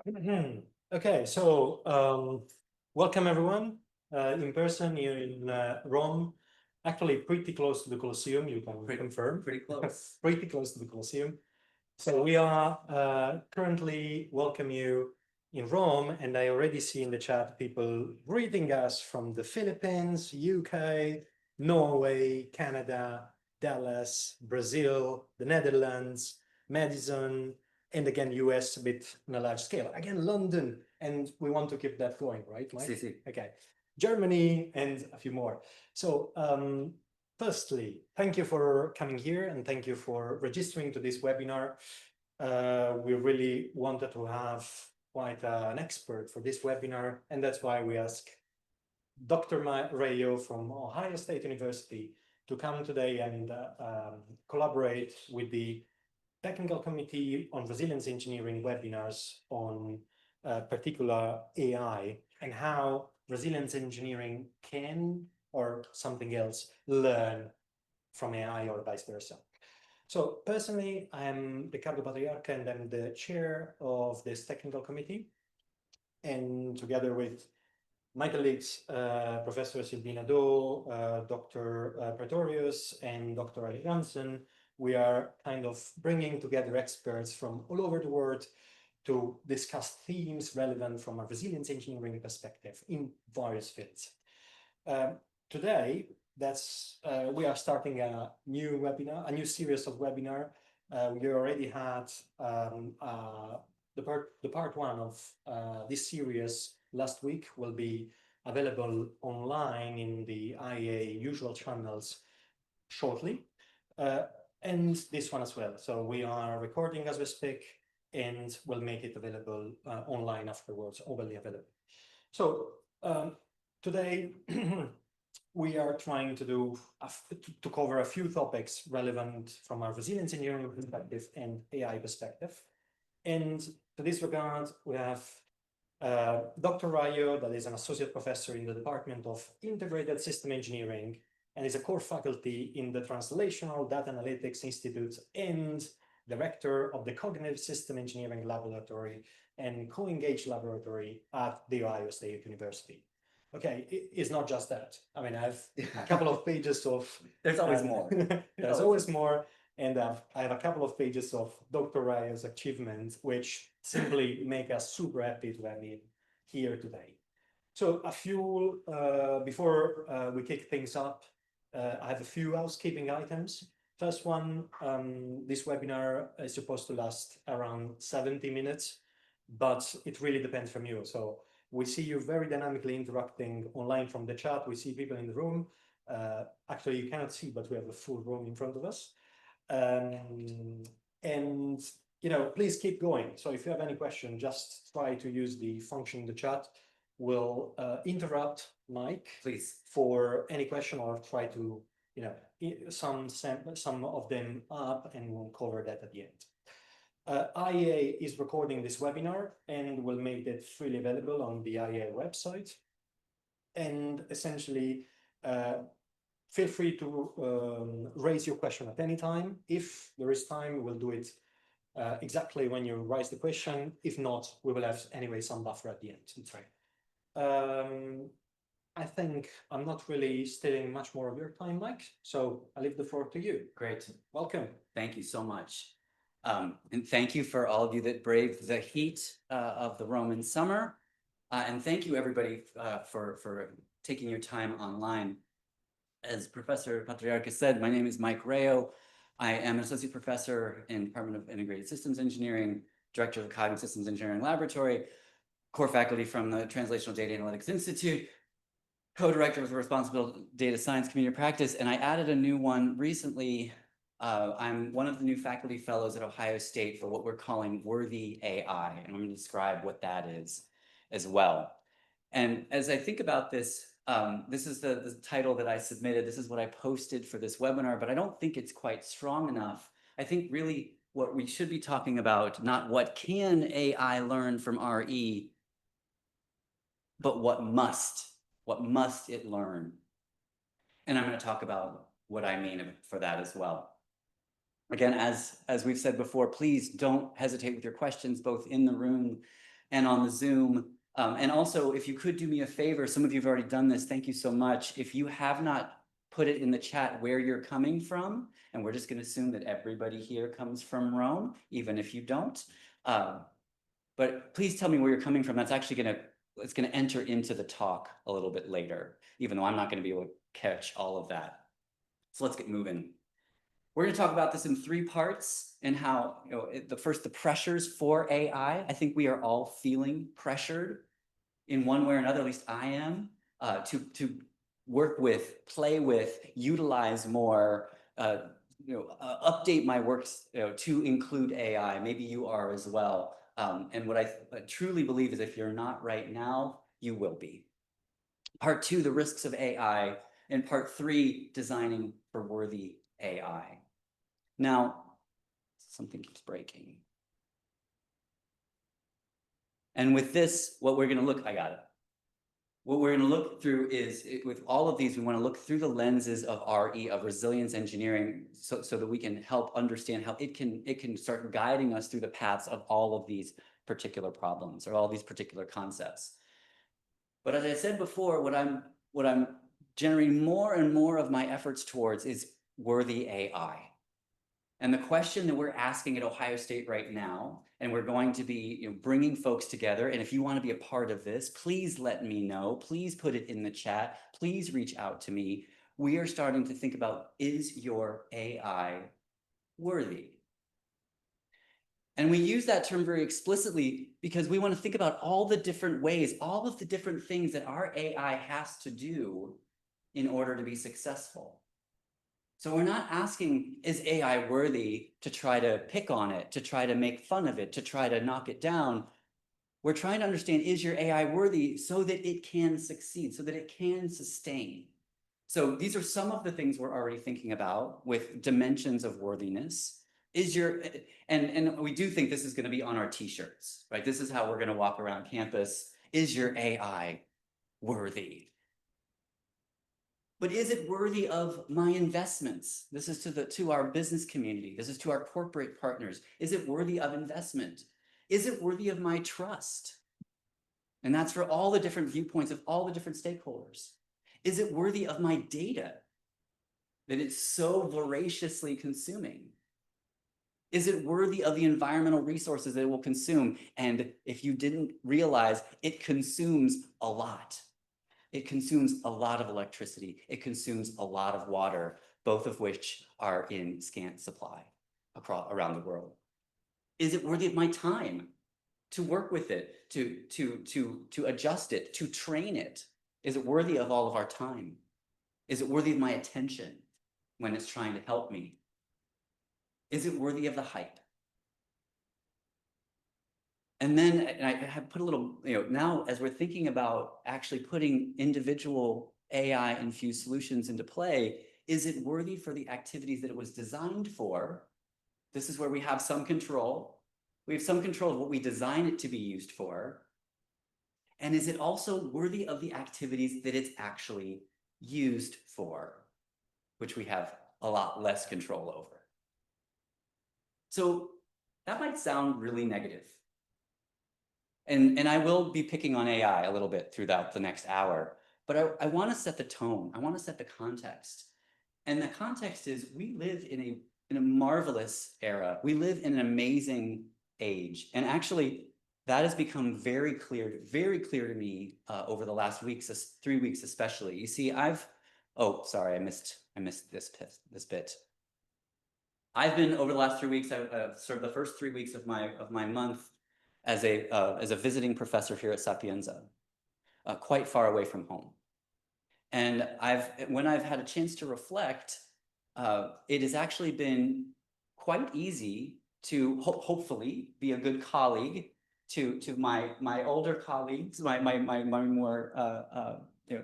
Okay, so welcome everyone in person here in Rome. Actually, pretty close to the Colosseum. You can confirm. Pretty close. Pretty close to the Colosseum. So we are currently welcome you in Rome, and I already see in the chat people greeting us from the Philippines, UK, Norway, Canada, Dallas, Brazil, the Netherlands, Madison, and again, US a bit on a large scale. Again, London, and we want to keep that going, right, Mike? Si. Okay. Germany and a few more. So firstly, thank you for coming here and thank you for registering to this webinar. We really wanted to have quite an expert for this webinar, and that's why we asked Dr. Rayo from Ohio State University to come today and collaborate with the Technical Committee on Resilience Engineering webinars on particular AI and how resilience engineering can, or something else, learn from AI or vice versa. So personally, I'm Riccardo Patriarca and I'm the chair of this technical committee. And together with my colleagues, Professor Silvina Do, Dr. Pretorius, and Dr. Ali Jansen, we are kind of bringing together experts from all over the world to discuss themes relevant from a resilience engineering perspective in various fields. Today, we are starting a new webinar, a new series of webinar. We already had the part one of this series last week will be available online in the IEA usual channels shortly, and this one as well. So we are recording as we speak, and we'll make it available online afterwards, overly available. So today we are trying to cover a few topics relevant from a resilience engineering perspective and AI perspective. And to this regard, we have Dr. Rayo, that is an associate professor in the Department of Integrated System Engineering and is a core faculty in the Translational Data Analytics Institute and director of the Cognitive System Engineering Laboratory and Co-Engaged Laboratory at the Ohio State University. Okay, it's not just that. I mean, I have a couple of pages of... There's always more. There's always more. And I have a couple of pages of Dr. Rayo's achievements, which simply make us super happy to have him here today. So a few, before we kick things up, I have a few housekeeping items. First one, this webinar is supposed to last around 70 minutes, but it really depends from you. So we see you very dynamically interacting online from the chat. We see people in the room. Actually, you cannot see, but we have a full room in front of us. And, you know, please keep going. So if you have any question, just try to use the function in the chat. We'll interrupt Mike, please, for any question, or try to, you know, some of them up, and we'll cover that at the end. IEA is recording this webinar and will make it freely available on the IEA website. And essentially, feel free to raise your question at any time. If there is time, we'll do it exactly when you raise the question. If not, we will have anyway some buffer at the end. That's right. I think I'm not really stealing much more of your time, Mike. So I leave the floor to you. Great. Welcome. Thank you so much. And thank you for all of you that braved the heat of the Roman summer. And thank you, everybody, for taking your time online. As Professor Patriarca said, my name is Mike Rayo. I am an associate professor in the Department of Integrated Systems Engineering, director of the Cognitive Systems Engineering Laboratory, core faculty from the Translational Data Analytics Institute, co-director of the Responsible Data Science Community Practice, and I added a new one recently. I'm one of the new faculty fellows at Ohio State for what we're calling Worthy AI, and I'm going to describe what that is as well. And as I think about this, this is the title that I submitted. This is what I posted for this webinar, but I don't think it's quite strong enough. I think really what we should be talking about, not what can AI learn from RE, but what must it learn? And I'm going to talk about what I mean for that as well. Again, as we've said before, please don't hesitate with your questions, both in the room and on the Zoom. And also, if you could do me a favor, some of you have already done this, thank you so much. If you have not put it in the chat where you're coming from, and we're just going to assume that everybody here comes from Rome, even if you don't. But please tell me where you're coming from. That's actually it's going to enter into the talk a little bit later, even though I'm not going to be able to catch all of that. So let's get moving. We're going to talk about this in 3 parts, and how, the pressures for AI. I think we are all feeling pressured in one way or another, at least I am, to work with, play with, utilize more, update my works, to include AI. Maybe you are as well. And what I truly believe is, if you're not right now, you will be. Part 2, the risks of AI, and part 3, designing for worthy AI. Now, something keeps breaking. And with this, what we're going to look, I got it. What we're going to look through is, with all of these, we want to look through the lenses of RE, of resilience engineering, so that we can help understand how it can start guiding us through the paths of all of these particular problems, or all these particular concepts. But as I said before, what I'm generating more and more of my efforts towards is worthy AI. And the question that we're asking at Ohio State right now, and we're going to be bringing folks together, and if you want to be a part of this, please let me know. Please put it in the chat. Please reach out to me. We are starting to think about, is your AI worthy? And we use that term very explicitly because we want to think about all the different ways, all of the different things that our AI has to do in order to be successful. So we're not asking, is AI worthy, to try to pick on it, to try to make fun of it, to try to knock it down. We're trying to understand, is your AI worthy so that it can succeed, so that it can sustain? So these are some of the things we're already thinking about with dimensions of worthiness. And we do think this is going to be on our t-shirts, right? This is how we're going to walk around campus. Is your AI worthy? But is it worthy of my investments? This is to our business community. This is to our corporate partners. Is it worthy of investment? Is it worthy of my trust? And that's for all the different viewpoints of all the different stakeholders. Is it worthy of my data that it's so voraciously consuming? Is it worthy of the environmental resources that it will consume? And if you didn't realize, it consumes a lot. It consumes a lot of electricity. It consumes a lot of water, both of which are in scant supply around the world. Is it worthy of my time to work with it, to adjust it, to train it? Is it worthy of all of our time? Is it worthy of my attention when it's trying to help me? Is it worthy of the hype? And then I have put a little, now as we're thinking about actually putting individual AI-infused solutions into play, is it worthy for the activities that it was designed for? This is where we have some control. We have some control of what we design it to be used for. And is it also worthy of the activities that it's actually used for, which we have a lot less control over? So that might sound really negative. And I will be picking on AI a little bit throughout the next hour, but I want to set the tone. I want to set the context. And the context is, we live in a marvelous era. We live in an amazing age. And actually, that has become very clear to me over the last 3 weeks especially. You see, oh, sorry, I missed this bit. I've been, over the last 3 weeks, sort of the first 3 weeks of my month, as a visiting professor here at Sapienza, quite far away from home. And when I've had a chance to reflect, it has actually been quite easy to hopefully be a good colleague to my older colleagues, my more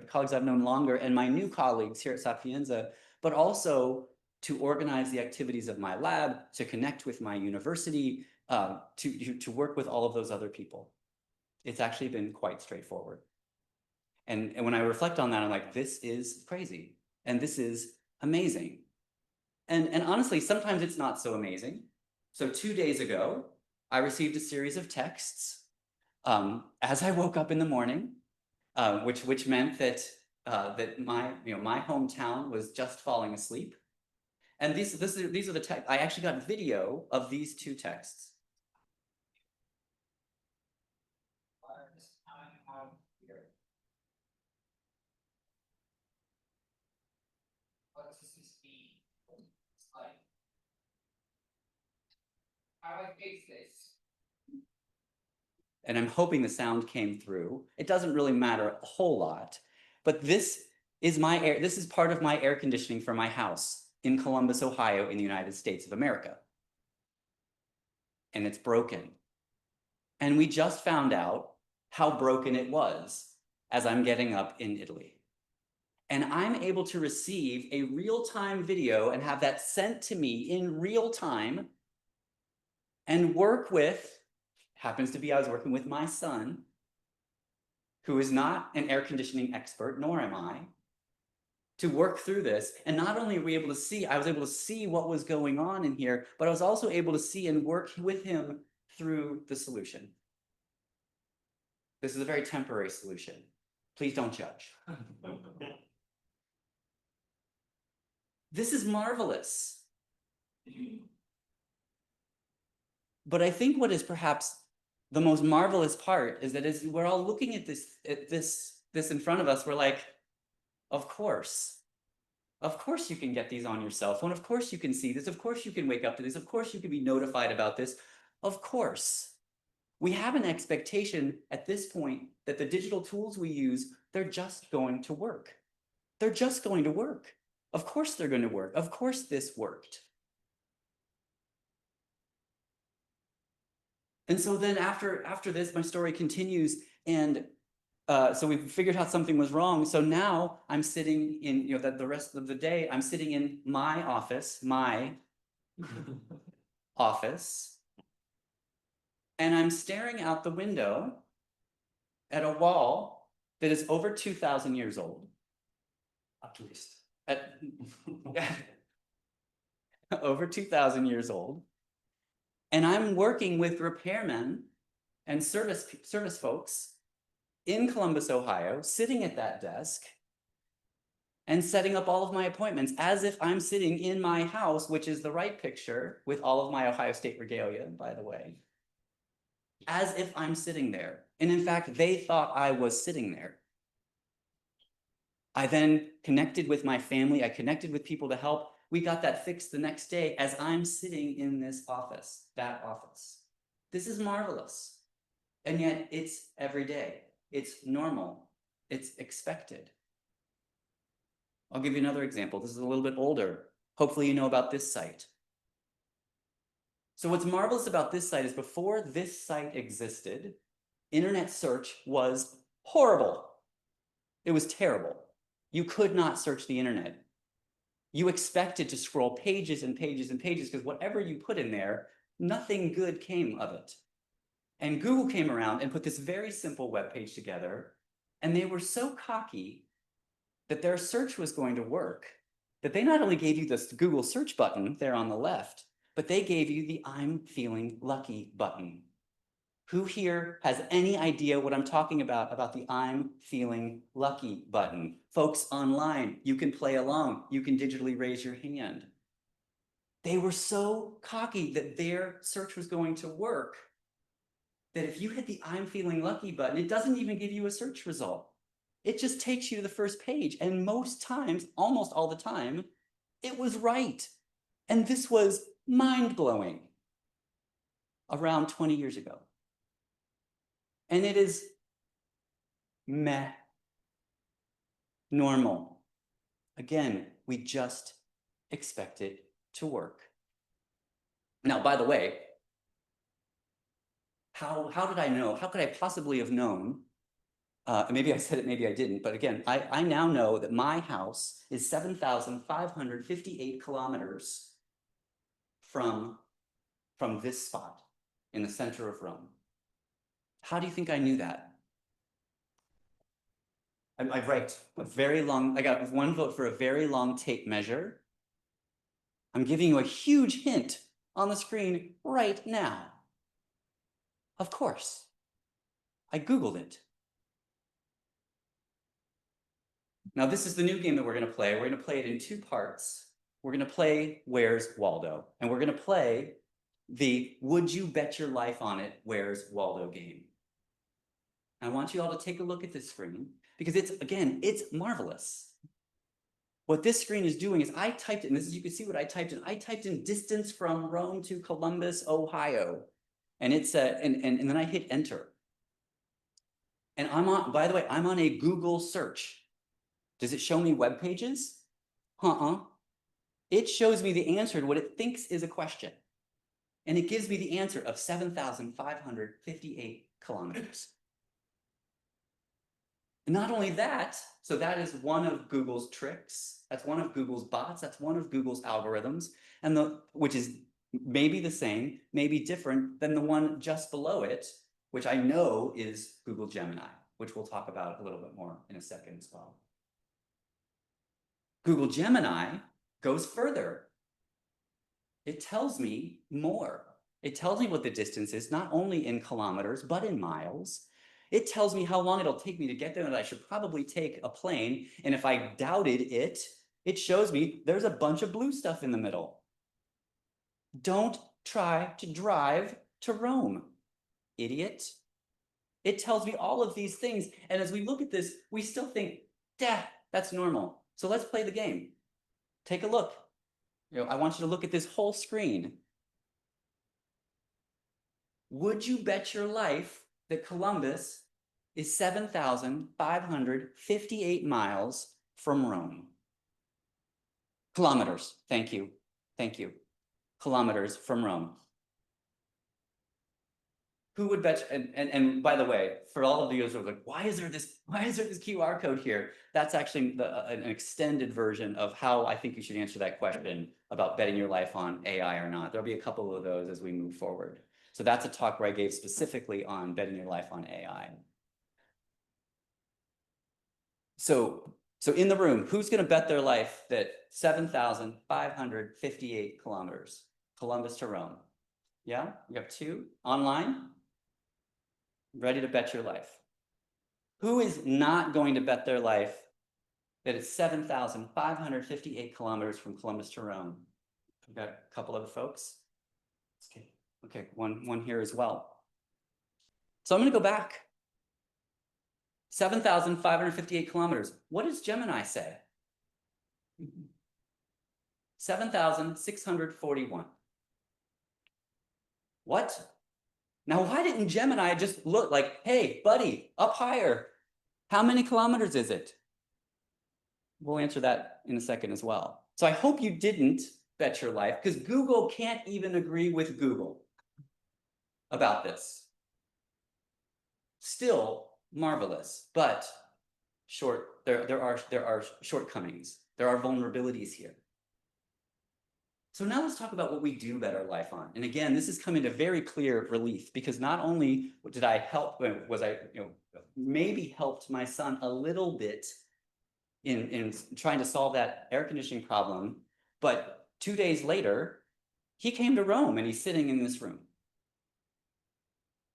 colleagues I've known longer, and my new colleagues here at Sapienza, but also to organize the activities of my lab, to connect with my university, to work with all of those other people. It's actually been quite straightforward. And when I reflect on that, I'm like, this is crazy. And this is amazing. And honestly, sometimes it's not so amazing. So 2 days ago, I received a series of texts as I woke up in the morning, which meant that my hometown was just falling asleep. And these are the texts. I actually got video of these two texts. How do I fix this? And I'm hoping the sound came through. It doesn't really matter a whole lot, but this is this is part of my air conditioning for my house in Columbus, Ohio, in the United States of America. And it's broken. And we just found out how broken it was as I'm getting up in Italy. And I'm able to receive a real-time video and have that sent to me in real time and work with, happens to be I was working with my son, who is not an air conditioning expert, nor am I, to work through this. And not only were we able to see, I was able to see what was going on in here, but I was also able to see and work with him through the solution. This is a very temporary solution. Please don't judge. This is marvelous. But I think what is perhaps the most marvelous part is that as we're all looking at this in front of us, we're like, of course you can get these on your cell phone. Of course you can see this. Of course you can wake up to this. Of course you can be notified about this. Of course. We have an expectation at this point that the digital tools we use, they're just going to work. They're just going to work. Of course they're going to work. Of course this worked. And so then after this, my story continues, and so we figured out something was wrong. So now I'm sitting in, the rest of the day, I'm sitting in my office, and I'm staring out the window at a wall that is over 2,000 years old. At least. Over 2,000 years old. And I'm working with repairmen and service folks in Columbus, Ohio, sitting at that desk and setting up all of my appointments as if I'm sitting in my house, which is the right picture with all of my Ohio State regalia, by the way, as if I'm sitting there. And in fact, they thought I was sitting there. I then connected with my family. I connected with people to help. We got that fixed the next day as I'm sitting in this office, that office. This is marvelous. And yet it's every day. It's normal. It's expected. I'll give you another example. This is a little bit older. Hopefully you know about this site. So what's marvelous about this site is before this site existed, internet search was horrible. It was terrible. You could not search the internet. You expected to scroll pages and pages and pages because whatever you put in there, nothing good came of it. And Google came around and put this very simple web page together, and they were so cocky that their search was going to work, that they not only gave you this Google search button there on the left, but they gave you the I'm feeling lucky button. Who here has any idea what I'm talking about the I'm feeling lucky button? Folks online, you can play along. You can digitally raise your hand. They were so cocky that their search was going to work that if you hit the I'm feeling lucky button, it doesn't even give you a search result. It just takes you to the first page. And most times, almost all the time, it was right. And this was mind-blowing around 20 years ago. And it is meh, normal. Again, we just expect it to work. Now, by the way, how did I know? How could I possibly have known? Maybe I said it, maybe I didn't. But again, I now know that my house is 7,558 kilometers from this spot in the center of Rome. How do you think I knew that? I write a very long, I got one vote for a very long tape measure. I'm giving you a huge hint on the screen right now. Of course. I Googled it. Now, this is the new game that we're going to play. We're going to play it in two parts. We're going to play Where's Waldo? And we're going to play the Would You Bet Your Life on It, Where's Waldo game. I want you all to take a look at this screen because it's marvelous. What this screen is doing is I typed in, you can see what I typed in. I typed in distance from Rome to Columbus, Ohio. And it said, and then I hit enter. And by the way, I'm on a Google search. Does it show me web pages? It shows me the answer to what it thinks is a question. And it gives me the answer of 7,558 kilometers. And not only that, so that is one of Google's tricks. That's one of Google's bots. That's one of Google's algorithms, which is maybe the same, maybe different than the one just below it, which I know is Google Gemini, which we'll talk about a little bit more in a second as well. Google Gemini goes further. It tells me more. It tells me what the distance is, not only in kilometers, but in miles. It tells me how long it'll take me to get there, and I should probably take a plane. And if I doubted it, it shows me there's a bunch of blue stuff in the middle. Don't try to drive to Rome, idiot. It tells me all of these things. And as we look at this, we still think, that's normal. So let's play the game. Take a look. I want you to look at this whole screen. Would you bet your life that Columbus is 7,558 miles from Rome? Kilometers. Thank you. Thank you. Kilometers from Rome. Who would bet? And by the way, for all of you who are like, why is there this QR code here? That's actually an extended version of how I think you should answer that question about betting your life on AI or not. There'll be a couple of those as we move forward. So that's a talk where I gave specifically on betting your life on AI. So in the room, who's going to bet their life that 7,558 kilometers, Columbus to Rome? Yeah, you have two online. Ready to bet your life. Who is not going to bet their life that it's 7,558 kilometers from Columbus to Rome? We've got a couple other folks. Okay, one here as well. So I'm going to go back. 7,558 kilometers. What does Gemini say? 7,641. What? Now, why didn't Gemini just look like, hey, buddy, up higher? How many kilometers is it? We'll answer that in a second as well. So I hope you didn't bet your life, because Google can't even agree with Google about this. Still marvelous, but there are shortcomings. There are vulnerabilities here. So now let's talk about what we do bet our life on. And again, this is coming to very clear relief, because not only did I maybe helped my son a little bit in trying to solve that air conditioning problem, but 2 days later, he came to Rome and he's sitting in this room.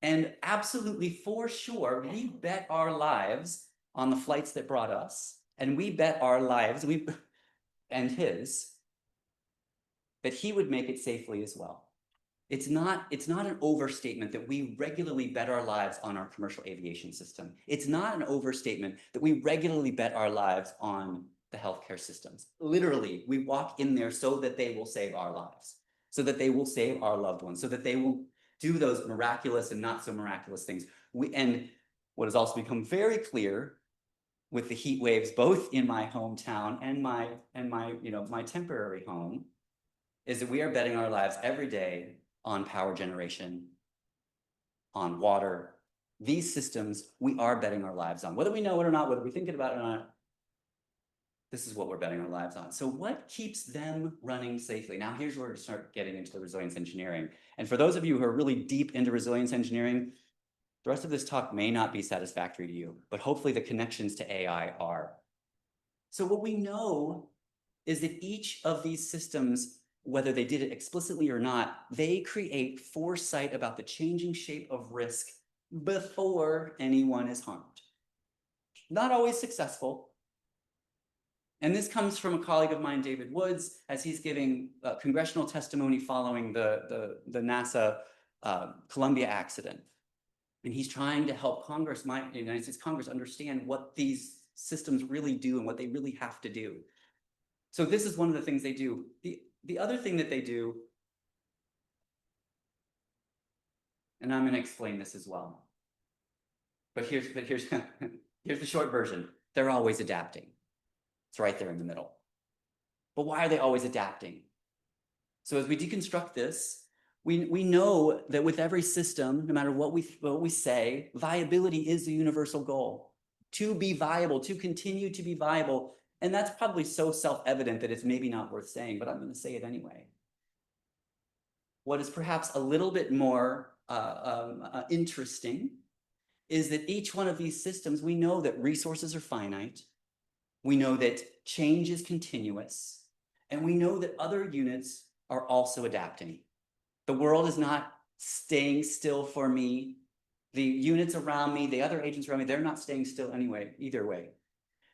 And absolutely for sure, we bet our lives on the flights that brought us, and we bet our lives, and his, that he would make it safely as well. It's not an overstatement that we regularly bet our lives on our commercial aviation system. It's not an overstatement that we regularly bet our lives on the healthcare systems. Literally, we walk in there so that they will save our lives, so that they will save our loved ones, so that they will do those miraculous and not so miraculous things. And what has also become very clear with the heat waves, both in my hometown and my temporary home, is that we are betting our lives every day on power generation, on water. These systems, we are betting our lives on. Whether we know it or not, whether we're thinking about it or not, this is what we're betting our lives on. So what keeps them running safely? Now, here's where we start getting into the resilience engineering. And for those of you who are really deep into resilience engineering, the rest of this talk may not be satisfactory to you, but hopefully the connections to AI are. So what we know is that each of these systems, whether they did it explicitly or not, they create foresight about the changing shape of risk before anyone is harmed. Not always successful. And this comes from a colleague of mine, David Woods, as he's giving congressional testimony following the NASA Columbia accident. And he's trying to help Congress, the United States Congress, understand what these systems really do and what they really have to do. So this is one of the things they do. The other thing that they do, and I'm going to explain this as well. But here's the short version. They're always adapting. It's right there in the middle. But why are they always adapting? So as we deconstruct this, we know that with every system, no matter what we say, viability is the universal goal. To be viable, to continue to be viable. And that's probably so self-evident that it's maybe not worth saying, but I'm going to say it anyway. What is perhaps a little bit more interesting is that each one of these systems, we know that resources are finite. We know that change is continuous. And we know that other units are also adapting. The world is not staying still for me. The units around me, the other agents around me, they're not staying still anyway, either way.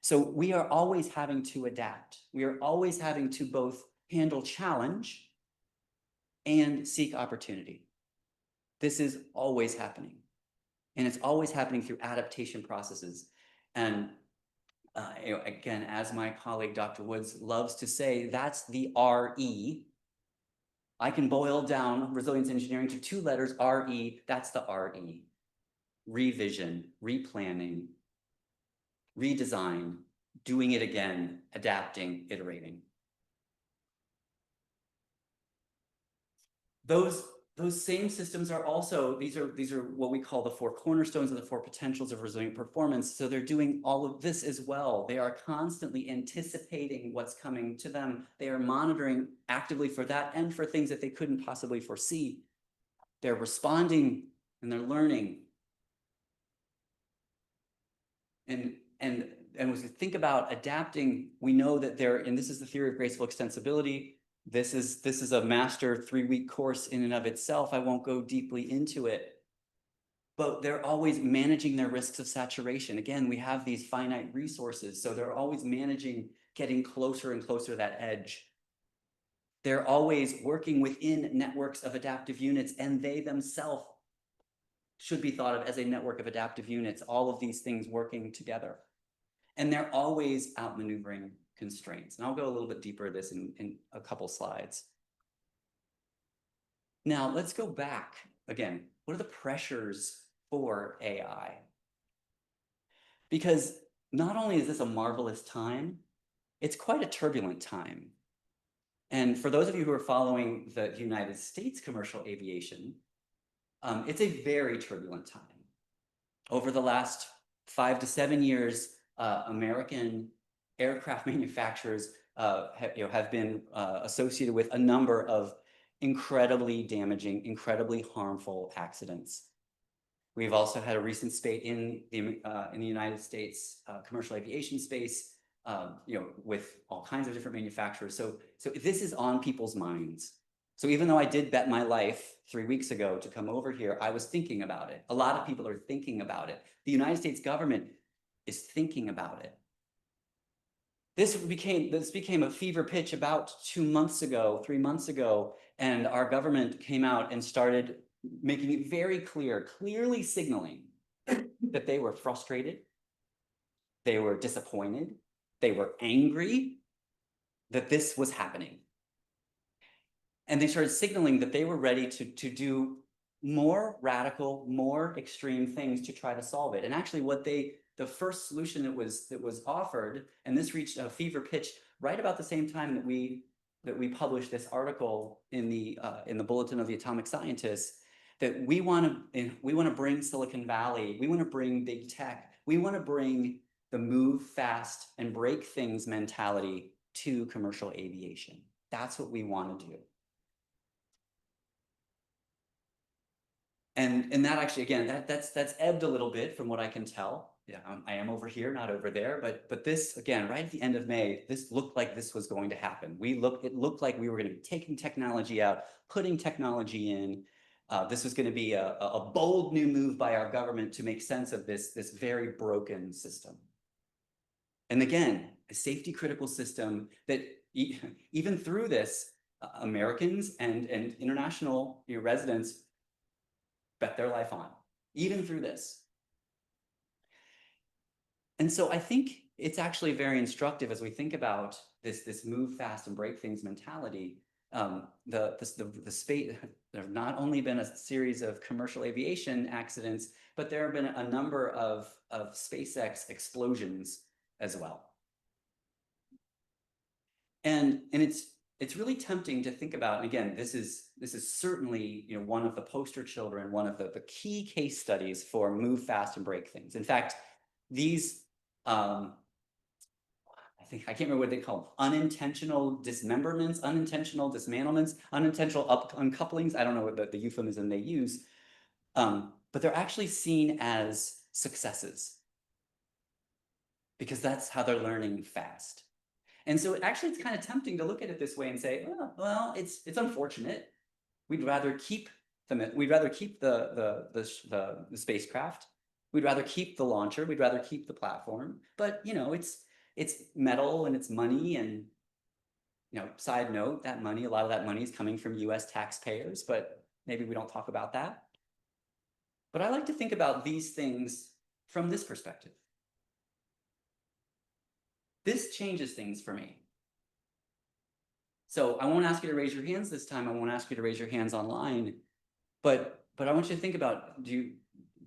So we are always having to adapt. We are always having to both handle challenge and seek opportunity. This is always happening. And it's always happening through adaptation processes. And again, as my colleague, Dr. Woods, loves to say, that's the RE. I can boil down resilience engineering to 2 letters, RE, that's the RE. Revision, replanning, redesign, doing it again, adapting, iterating. Those same systems are also, these are what we call the 4 cornerstones of the 4 potentials of resilient performance. So they're doing all of this as well. They are constantly anticipating what's coming to them. They are monitoring actively for that and for things that they couldn't possibly foresee. They're responding and they're learning. And as we think about adapting, we know that and this is the theory of graceful extensibility. This is a master 3-week course in and of itself. I won't go deeply into it, but they're always managing their risks of saturation. Again, we have these finite resources, so they're always managing getting closer and closer to that edge. They're always working within networks of adaptive units, and they themselves should be thought of as a network of adaptive units, all of these things working together. And they're always outmaneuvering constraints. And I'll go a little bit deeper into this in a couple slides. Now, let's go back again. What are the pressures for AI? Because not only is this a marvelous time, it's quite a turbulent time. And for those of you who are following the United States commercial aviation, it's a very turbulent time. Over the last 5 to 7 years, American aircraft manufacturers have been associated with a number of incredibly damaging, incredibly harmful accidents. We've also had a recent spate in the United States commercial aviation space, with all kinds of different manufacturers. So this is on people's minds. So even though I did bet my life 3 weeks ago to come over here, I was thinking about it. A lot of people are thinking about it. The United States government is thinking about it. This became a fever pitch about 2 months ago, 3 months ago, and our government came out and started making it very clear, clearly signaling that they were frustrated, they were disappointed, they were angry that this was happening. And they started signaling that they were ready to do more radical, more extreme things to try to solve it. And actually the first solution that was offered, and this reached a fever pitch right about the same time that we published this article in the Bulletin of the Atomic Scientists, that we want to bring Silicon Valley, we want to bring big tech, we want to bring the move fast and break things mentality to commercial aviation. That's what we want to do. And that actually, again, that's ebbed a little bit from what I can tell. Yeah, I am over here, not over there. But this, again, right at the end of May, this looked like this was going to happen. It looked like we were going to be taking technology out, putting technology in. This was going to be a bold new move by our government to make sense of this very broken system. And again, a safety critical system that even through this, Americans and international residents bet their life on, even through this. And so I think it's actually very instructive as we think about this move fast and break things mentality. The space, there have not only been a series of commercial aviation accidents, but there have been a number of SpaceX explosions as well. And it's really tempting to think about, and again, this is certainly one of the poster children, one of the key case studies for move fast and break things. In fact, these I can't remember what they call them, unintentional dismemberments, unintentional dismantlements, unintentional uncouplings. I don't know what the euphemism they use, but they're actually seen as successes because that's how they're learning fast. And so actually it's kind of tempting to look at it this way and say, oh, well, it's unfortunate. We'd rather keep the spacecraft. We'd rather keep the launcher. We'd rather keep the platform. But it's metal and it's money, and side note, that money, a lot of that money is coming from US taxpayers, but maybe we don't talk about that. But I like to think about these things from this perspective. This changes things for me. So I won't ask you to raise your hands this time. I won't ask you to raise your hands online, but I want you to think about, do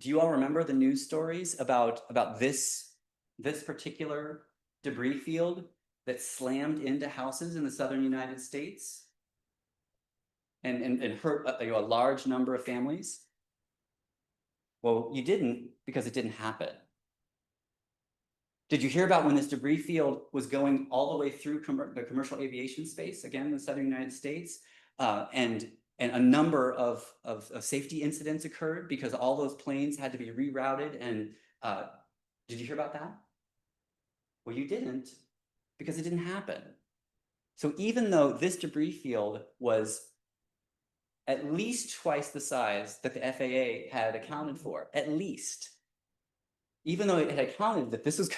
you all remember the news stories about this particular debris field that slammed into houses in the southern United States and hurt a large number of families? Well, you didn't, because it didn't happen. Did you hear about when this debris field was going all the way through the commercial aviation space, again, in the southern United States, and a number of safety incidents occurred because all those planes had to be rerouted? And did you hear about that? Well, you didn't, because it didn't happen. So even though this debris field was at least twice the size that the FAA had accounted for, at least, even though it had accounted that this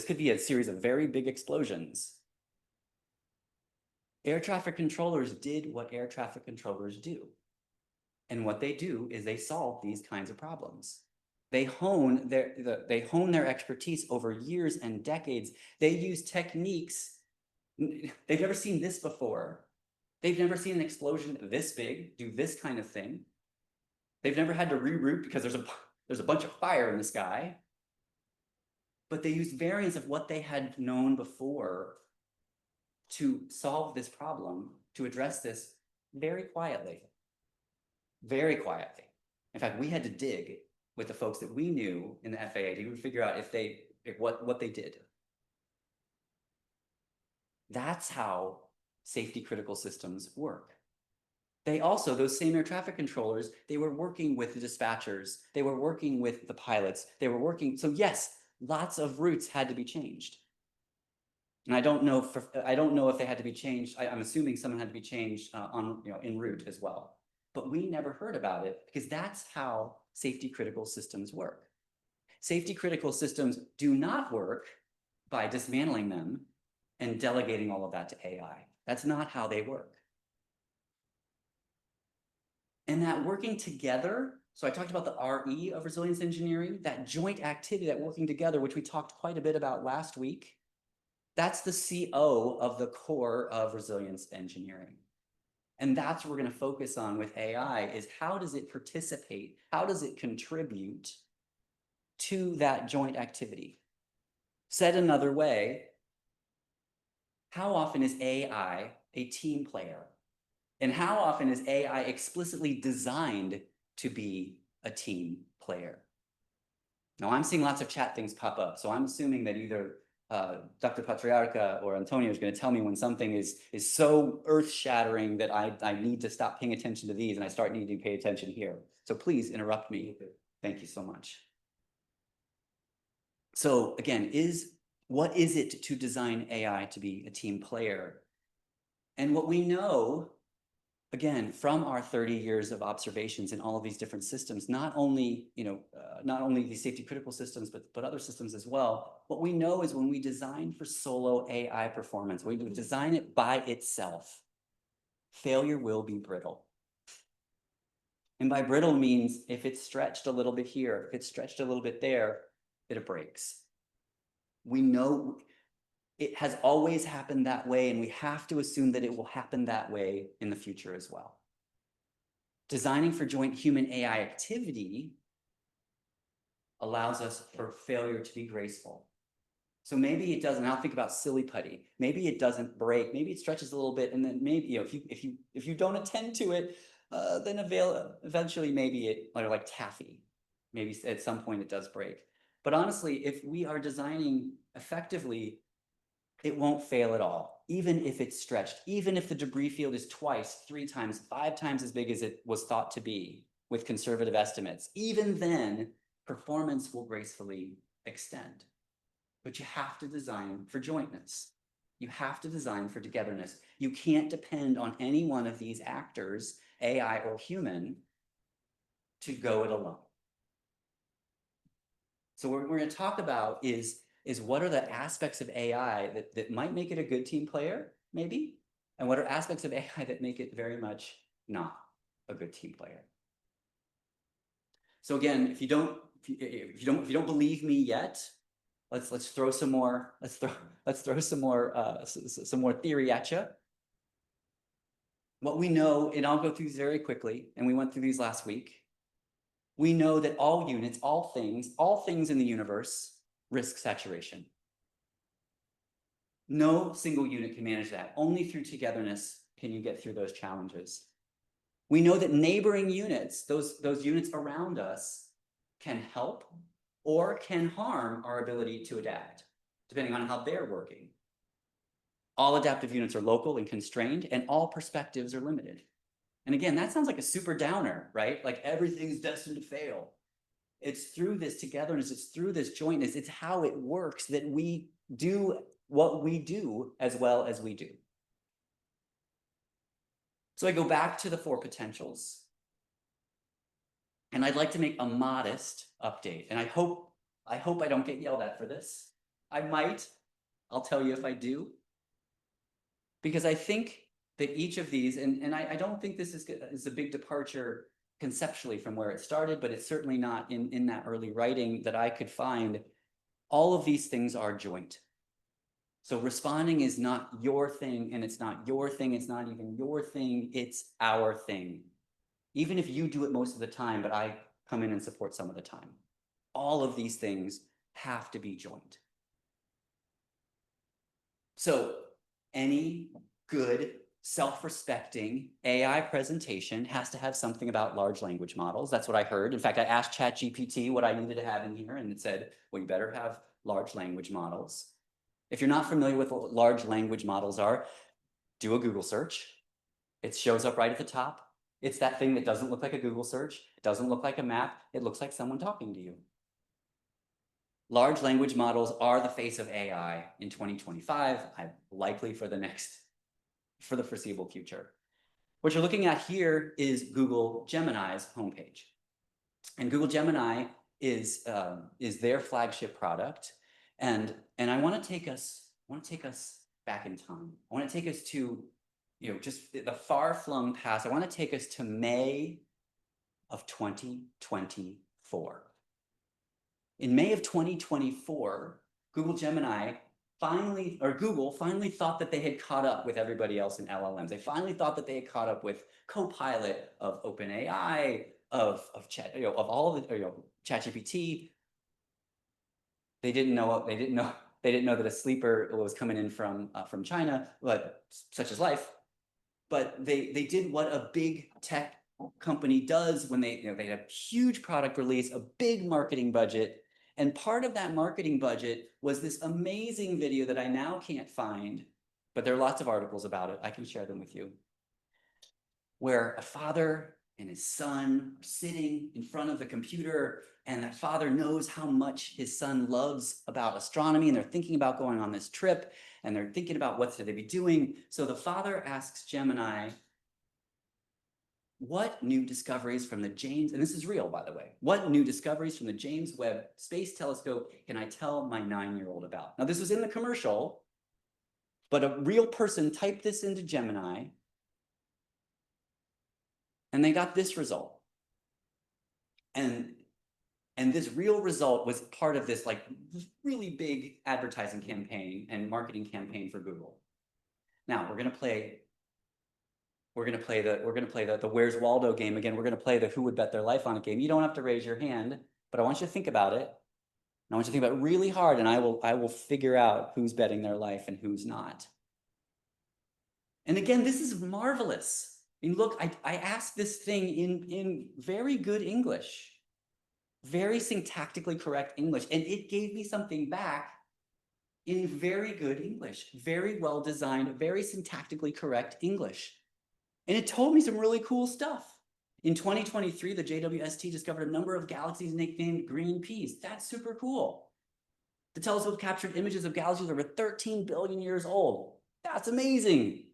could be a series of very big explosions, air traffic controllers did what air traffic controllers do. And what they do is they solve these kinds of problems. They hone their expertise over years and decades. They use techniques. They've never seen this before. They've never seen an explosion this big do this kind of thing. They've never had to reroute because there's a bunch of fire in the sky. But they used variants of what they had known before to solve this problem, to address this very quietly. Very quietly. In fact, we had to dig with the folks that we knew in the FAA to figure out what they did. That's how safety critical systems work. They also, those same air traffic controllers, they were working with the dispatchers, they were working with the pilots, they were working, so yes, lots of routes had to be changed. And I don't know if they had to be changed. I'm assuming someone had to be changed en route as well. But we never heard about it because that's how safety critical systems work. Safety critical systems do not work by dismantling them and delegating all of that to AI. That's not how they work. And that working together, so I talked about the RE of resilience engineering, that joint activity, that working together, which we talked quite a bit about last week, that's the CO of the core of resilience engineering. And that's what we're going to focus on with AI, is how does it participate? How does it contribute to that joint activity? Said another way, how often is AI a team player? And how often is AI explicitly designed to be a team player? Now, I'm seeing lots of chat things pop up, so I'm assuming that either Dr. Patriarca or Antonio is going to tell me when something is so earth-shattering that I need to stop paying attention to these and I start needing to pay attention here. So please interrupt me. Thank you so much. So again, what is it to design AI to be a team player? And what we know again, from our 30 years of observations in all of these different systems, not only, not only these safety critical systems, but other systems as well, what we know is when we design for solo AI performance, when we design it by itself, failure will be brittle. And by brittle means if it's stretched a little bit here, if it's stretched a little bit there, it breaks. We know it has always happened that way, and we have to assume that it will happen that way in the future as well. Designing for joint human AI activity allows us for failure to be graceful. So maybe it doesn't, I'll think about silly putty. Maybe it doesn't break, maybe it stretches a little bit, and then maybe, if you don't attend to it, then eventually maybe it, like taffy, maybe at some point it does break. But honestly, if we are designing effectively, it won't fail at all, even if it's stretched, even if the debris field is twice, 3 times, 5 times as big as it was thought to be with conservative estimates. Even then, performance will gracefully extend. But you have to design for jointness. You have to design for togetherness. You can't depend on any one of these actors, AI or human, to go it alone. So what we're going to talk about is what are the aspects of AI that might make it a good team player, maybe, and what are aspects of AI that make it very much not a good team player. So again, if you don't believe me yet, let's throw some more some more theory at you. What we know, and I'll go through these very quickly, and we went through these last week. We know that all units, all things in the universe risk saturation. No single unit can manage that. Only through togetherness can you get through those challenges. We know that neighboring units, those units around us, can help or can harm our ability to adapt, depending on how they're working. All adaptive units are local and constrained, and all perspectives are limited. And again, that sounds like a super downer, right? Like everything's destined to fail. It's through this togetherness, it's through this jointness, it's how it works that we do what we do as well as we do. So I go back to the 4 potentials. And I'd like to make a modest update. And I hope I don't get yelled at for this. I might. I'll tell you if I do. Because I think that each of these, and I don't think this is a big departure conceptually from where it started, but it's certainly not in that early writing that I could find. All of these things are joint. So responding is not your thing, and it's not your thing, it's not even your thing, it's our thing. Even if you do it most of the time, but I come in and support some of the time. All of these things have to be joint. So any good, self-respecting AI presentation has to have something about large language models. That's what I heard. In fact, I asked ChatGPT what I needed to have in here, and it said, well, you better have large language models. If you're not familiar with what large language models are, do a Google search. It shows up right at the top. It's that thing that doesn't look like a Google search. It doesn't look like a map. It looks like someone talking to you. Large language models are the face of AI in 2025, likely for the foreseeable future. What you're looking at here is Google Gemini's homepage. And Google Gemini is their flagship product. And I want to take us back in time. I want to take us to, just the far-flung past. I want to take us to May of 2024. In May of 2024, Google finally thought that they had caught up with everybody else in LLMs. They finally thought that they had caught up with Copilot, of OpenAI, of all of the, ChatGPT. They didn't know that a sleeper was coming in from China, but such is life. But they did what a big tech company does when they had a huge product release, a big marketing budget. And part of that marketing budget was this amazing video that I now can't find, but there are lots of articles about it. I can share them with you. Where a father and his son are sitting in front of the computer, and that father knows how much his son loves about astronomy, and they're thinking about going on this trip, and they're thinking about what should they be doing. So the father asks Gemini, what new discoveries from the James, and this is real, by the way, what new discoveries from the James Webb Space Telescope can I tell my 9-year-old about? Now, this was in the commercial, but a real person typed this into Gemini, and they got this result. And this real result was part of this like really big advertising campaign and marketing campaign for Google. Now we're gonna play the Where's Waldo game again. We're gonna play the Who Would Bet Their Life on It game. You don't have to raise your hand, but I want you to think about it. I want you to think about it really hard, and I will figure out who's betting their life and who's not. And again, this is marvelous. I mean, look, I asked this thing in very good English, very syntactically correct English, and it gave me something back in very good English, very well designed, very syntactically correct English. And it told me some really cool stuff. In 2023, the JWST discovered a number of galaxies nicknamed green peas. That's super cool. The telescope captured images of galaxies over 13 billion years old. That's amazing.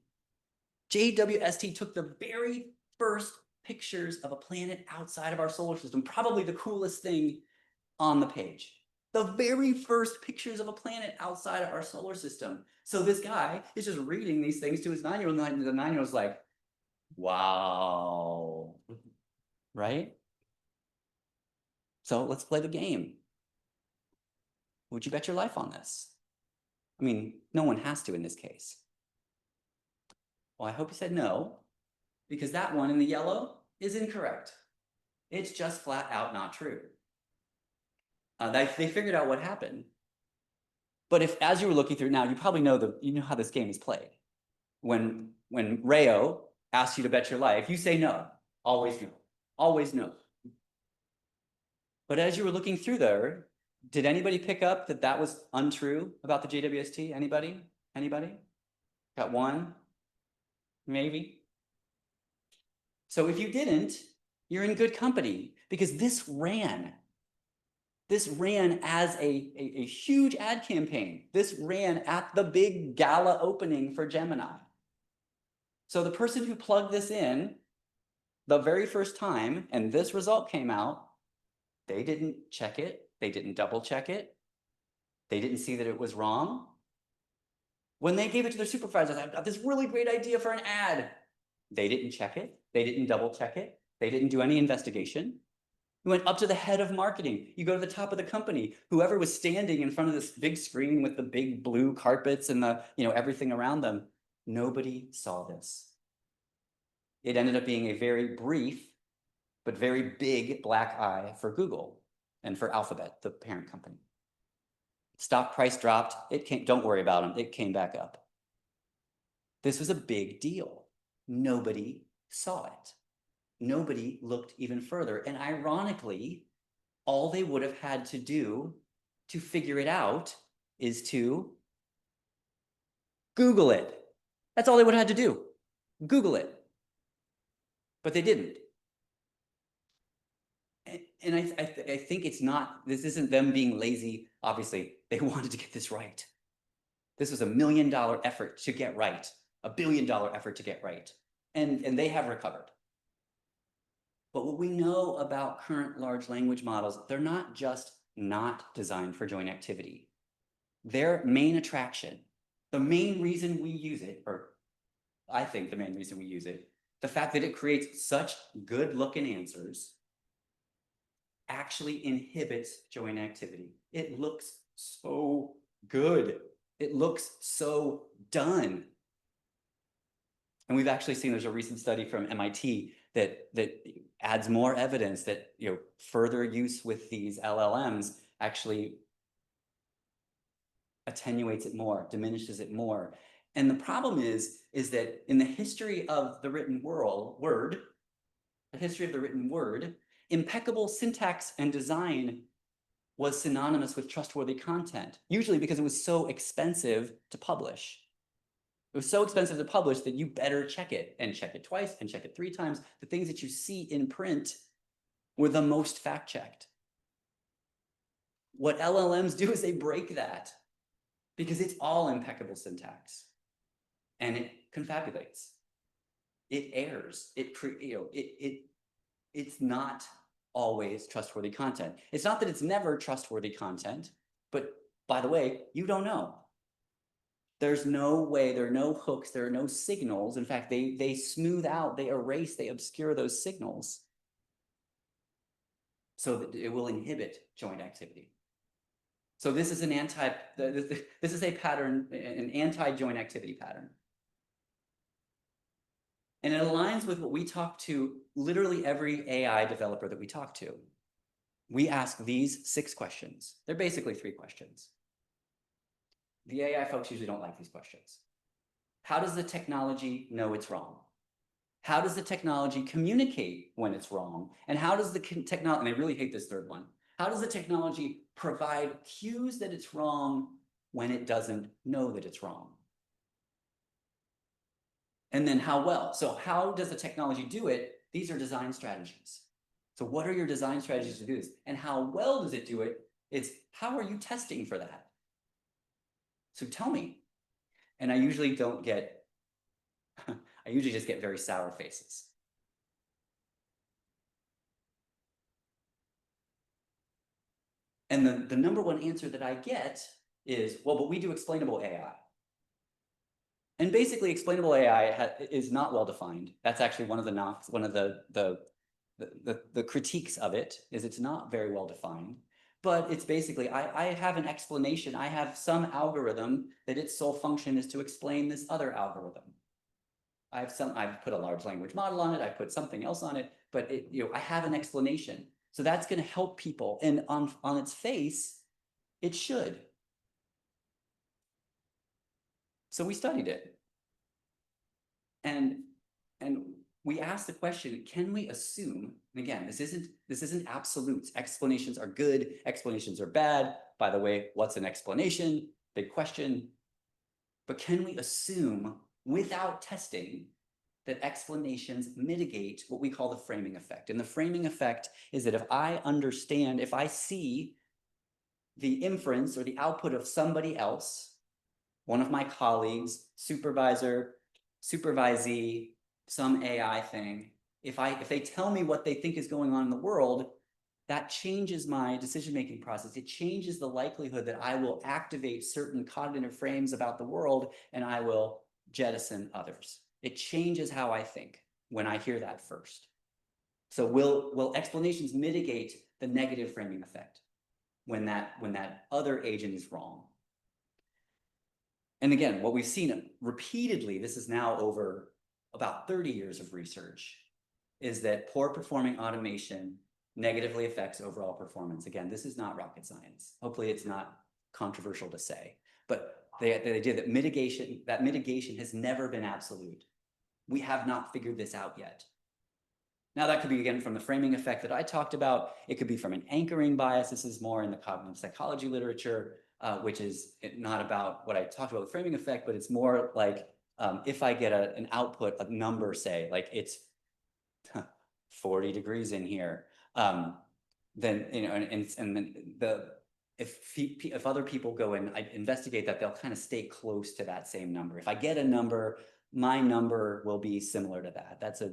JWST took the very first pictures of a planet outside of our solar system, probably the coolest thing on the page. The very first pictures of a planet outside of our solar system. So this guy is just reading these things to his 9-year-old, and the 9-year-old's like, wow, right? So let's play the game. Would you bet your life on this? I mean, no one has to in this case. Well, I hope you said no, because that one in the yellow is incorrect. It's just flat out not true. They figured out what happened. But if, as you were looking through now, you probably know you know how this game is played. When Rayo asks you to bet your life, you say no. Always no. Always no. But as you were looking through there, did anybody pick up that that was untrue about the JWST? Anybody? Anybody? Got one? Maybe? So if you didn't, you're in good company, because this ran as a huge ad campaign. This ran at the big gala opening for Gemini. So the person who plugged this in the very first time, and this result came out, they didn't check it. They didn't double check it. They didn't see that it was wrong. When they gave it to their supervisors, I've got this really great idea for an ad. They didn't check it. They didn't double check it. They didn't do any investigation. We went up to the head of marketing. You go to the top of the company, whoever was standing in front of this big screen with the big blue carpets and the, everything around them. Nobody saw this. It ended up being a very brief, but very big black eye for Google and for Alphabet, the parent company. Stock price dropped. Don't worry about them. It came back up. This was a big deal. Nobody saw it. Nobody looked even further. And ironically, all they would have had to do to figure it out is to Google it. That's all they would have had to do. Google it. But they didn't. And I think this isn't them being lazy. Obviously, they wanted to get this right. This was $1 million effort to get right, $1 billion effort to get right. And they have recovered. But what we know about current large language models, they're not just not designed for joint activity. Their main attraction, the main reason we use it, or I think the main reason we use it, the fact that it creates such good looking answers actually inhibits joint activity. It looks so good. It looks so done. And we've actually seen, there's a recent study from MIT that adds more evidence that further use with these LLMs actually attenuates it more, diminishes it more. And the problem is that in the history of the written word, impeccable syntax and design was synonymous with trustworthy content, usually because it was so expensive to publish. It was so expensive to publish that you better check it, and check it twice, and check it 3 times. The things that you see in print were the most fact-checked. What LLMs do is they break that, because it's all impeccable syntax, and it confabulates. it errs. It's not always trustworthy content. It's not that it's never trustworthy content, but by the way, you don't know. There's no way, there are no hooks, there are no signals. In fact, they smooth out, they erase, they obscure those signals so that it will inhibit joint activity. So this is this is a pattern, an anti-joint activity pattern. And it aligns with what we talk to literally every AI developer that we talk to. We ask these 6 questions. They're basically 3 questions. The AI folks usually don't like these questions. How does the technology know it's wrong? How does the technology communicate when it's wrong? And how does the technology, and I really hate this 3rd one, how does the technology provide cues that it's wrong when it doesn't know that it's wrong? And then how well? So how does the technology do it? These are design strategies. So what are your design strategies to do this? And how well does it do it? It's how are you testing for that? So tell me. And I usually don't get, I usually just get very sour faces. And the number one answer that I get is, well, but we do explainable AI. And basically, explainable AI is not well defined. That's actually one of the knocks, one of the critiques of it is it's not very well defined. But it's basically, I have an explanation. I have some algorithm that its sole function is to explain this other algorithm. I've put a large language model on it. I put something else on it, but I have an explanation. So that's going to help people. And on its face, it should. So we studied it. And we asked the question, can we assume, and again, this isn't absolutes. Explanations are good, explanations are bad. By the way, what's an explanation? Big question. But can we assume without testing that explanations mitigate what we call the framing effect? And the framing effect is that if I understand, if I see the inference or the output of somebody else, one of my colleagues, supervisor, supervisee, some AI thing, if they tell me what they think is going on in the world, that changes my decision-making process. It changes the likelihood that I will activate certain cognitive frames about the world and I will jettison others. It changes how I think when I hear that first. So will explanations mitigate the negative framing effect when that other agent is wrong? And again, what we've seen repeatedly, this is now over about 30 years of research, is that poor performing automation negatively affects overall performance. Again, this is not rocket science. Hopefully it's not controversial to say, but the idea that mitigation has never been absolute. We have not figured this out yet. Now that could be, again, from the framing effect that I talked about. It could be from an anchoring bias. This is more in the cognitive psychology literature, which is not about what I talked about, the framing effect, but it's more like if I get an output, a number, say, like it's 40 degrees in here, then, and then if other people go and investigate that, they'll kind of stay close to that same number. If I get a number, my number will be similar to that. That's a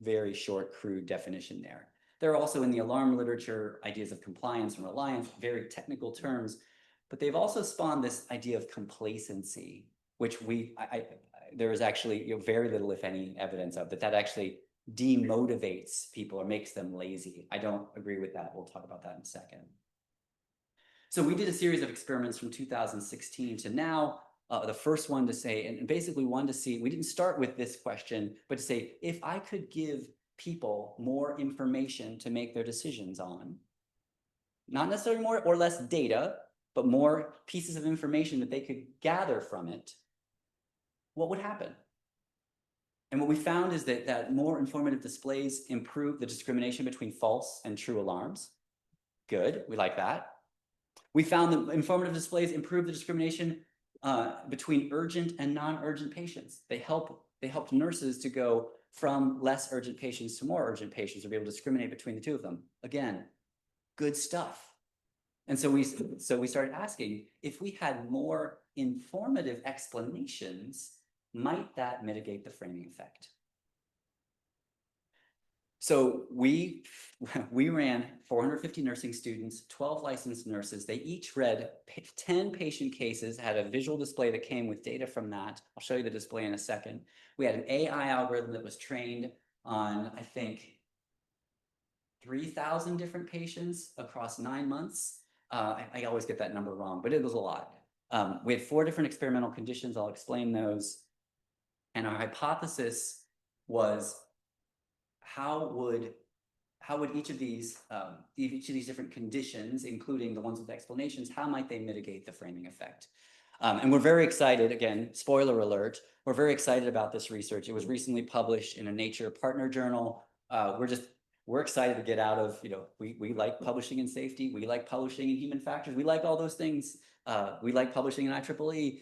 very short, crude definition there. There are also in the alarm literature ideas of compliance and reliance, very technical terms, but they've also spawned this idea of complacency, which there is actually very little, if any, evidence of that actually demotivates people or makes them lazy. I don't agree with that. We'll talk about that in a second. So we did a series of experiments from 2016 to now. The first one to say, and basically one to see, we didn't start with this question, but to say, if I could give people more information to make their decisions on, not necessarily more or less data, but more pieces of information that they could gather from it, what would happen? And what we found is that more informative displays improve the discrimination between false and true alarms. Good, we like that. We found that informative displays improve the discrimination between urgent and non-urgent patients. They helped nurses to go from less urgent patients to more urgent patients, to be able to discriminate between the two of them. Again, good stuff. And so we started asking, if we had more informative explanations, might that mitigate the framing effect? So we ran 450 nursing students, 12 licensed nurses. They each read 10 patient cases, had a visual display that came with data from that. I'll show you the display in a second. We had an AI algorithm that was trained on, I think, 3,000 different patients across 9 months. I always get that number wrong, but it was a lot. We had 4 different experimental conditions. I'll explain those. And our hypothesis was how would each of these different conditions, including the ones with explanations, how might they mitigate the framing effect? And we're very excited, again, spoiler alert, we're very excited about this research. It was recently published in a Nature partner journal. We're excited to get out of, we like publishing in safety, we like publishing in human factors, we like all those things. We like publishing in IEEE,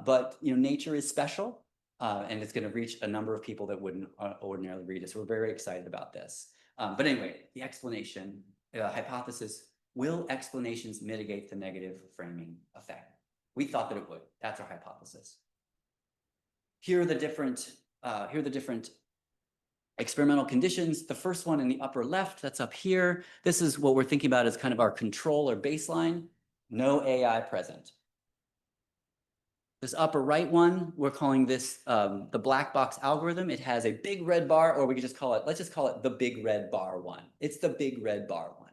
but Nature is special, and it's going to reach a number of people that wouldn't ordinarily read it. So we're very excited about this. But anyway, the explanation, hypothesis, will explanations mitigate the negative framing effect? We thought that it would. That's our hypothesis. Here are the different experimental conditions. The first one in the upper left, that's up here. This is what we're thinking about as kind of our control or baseline. No AI present. This upper right one, we're calling this the black box algorithm. It has a big red bar, or we could just call it, let's just call it the big red bar one. It's the big red bar one.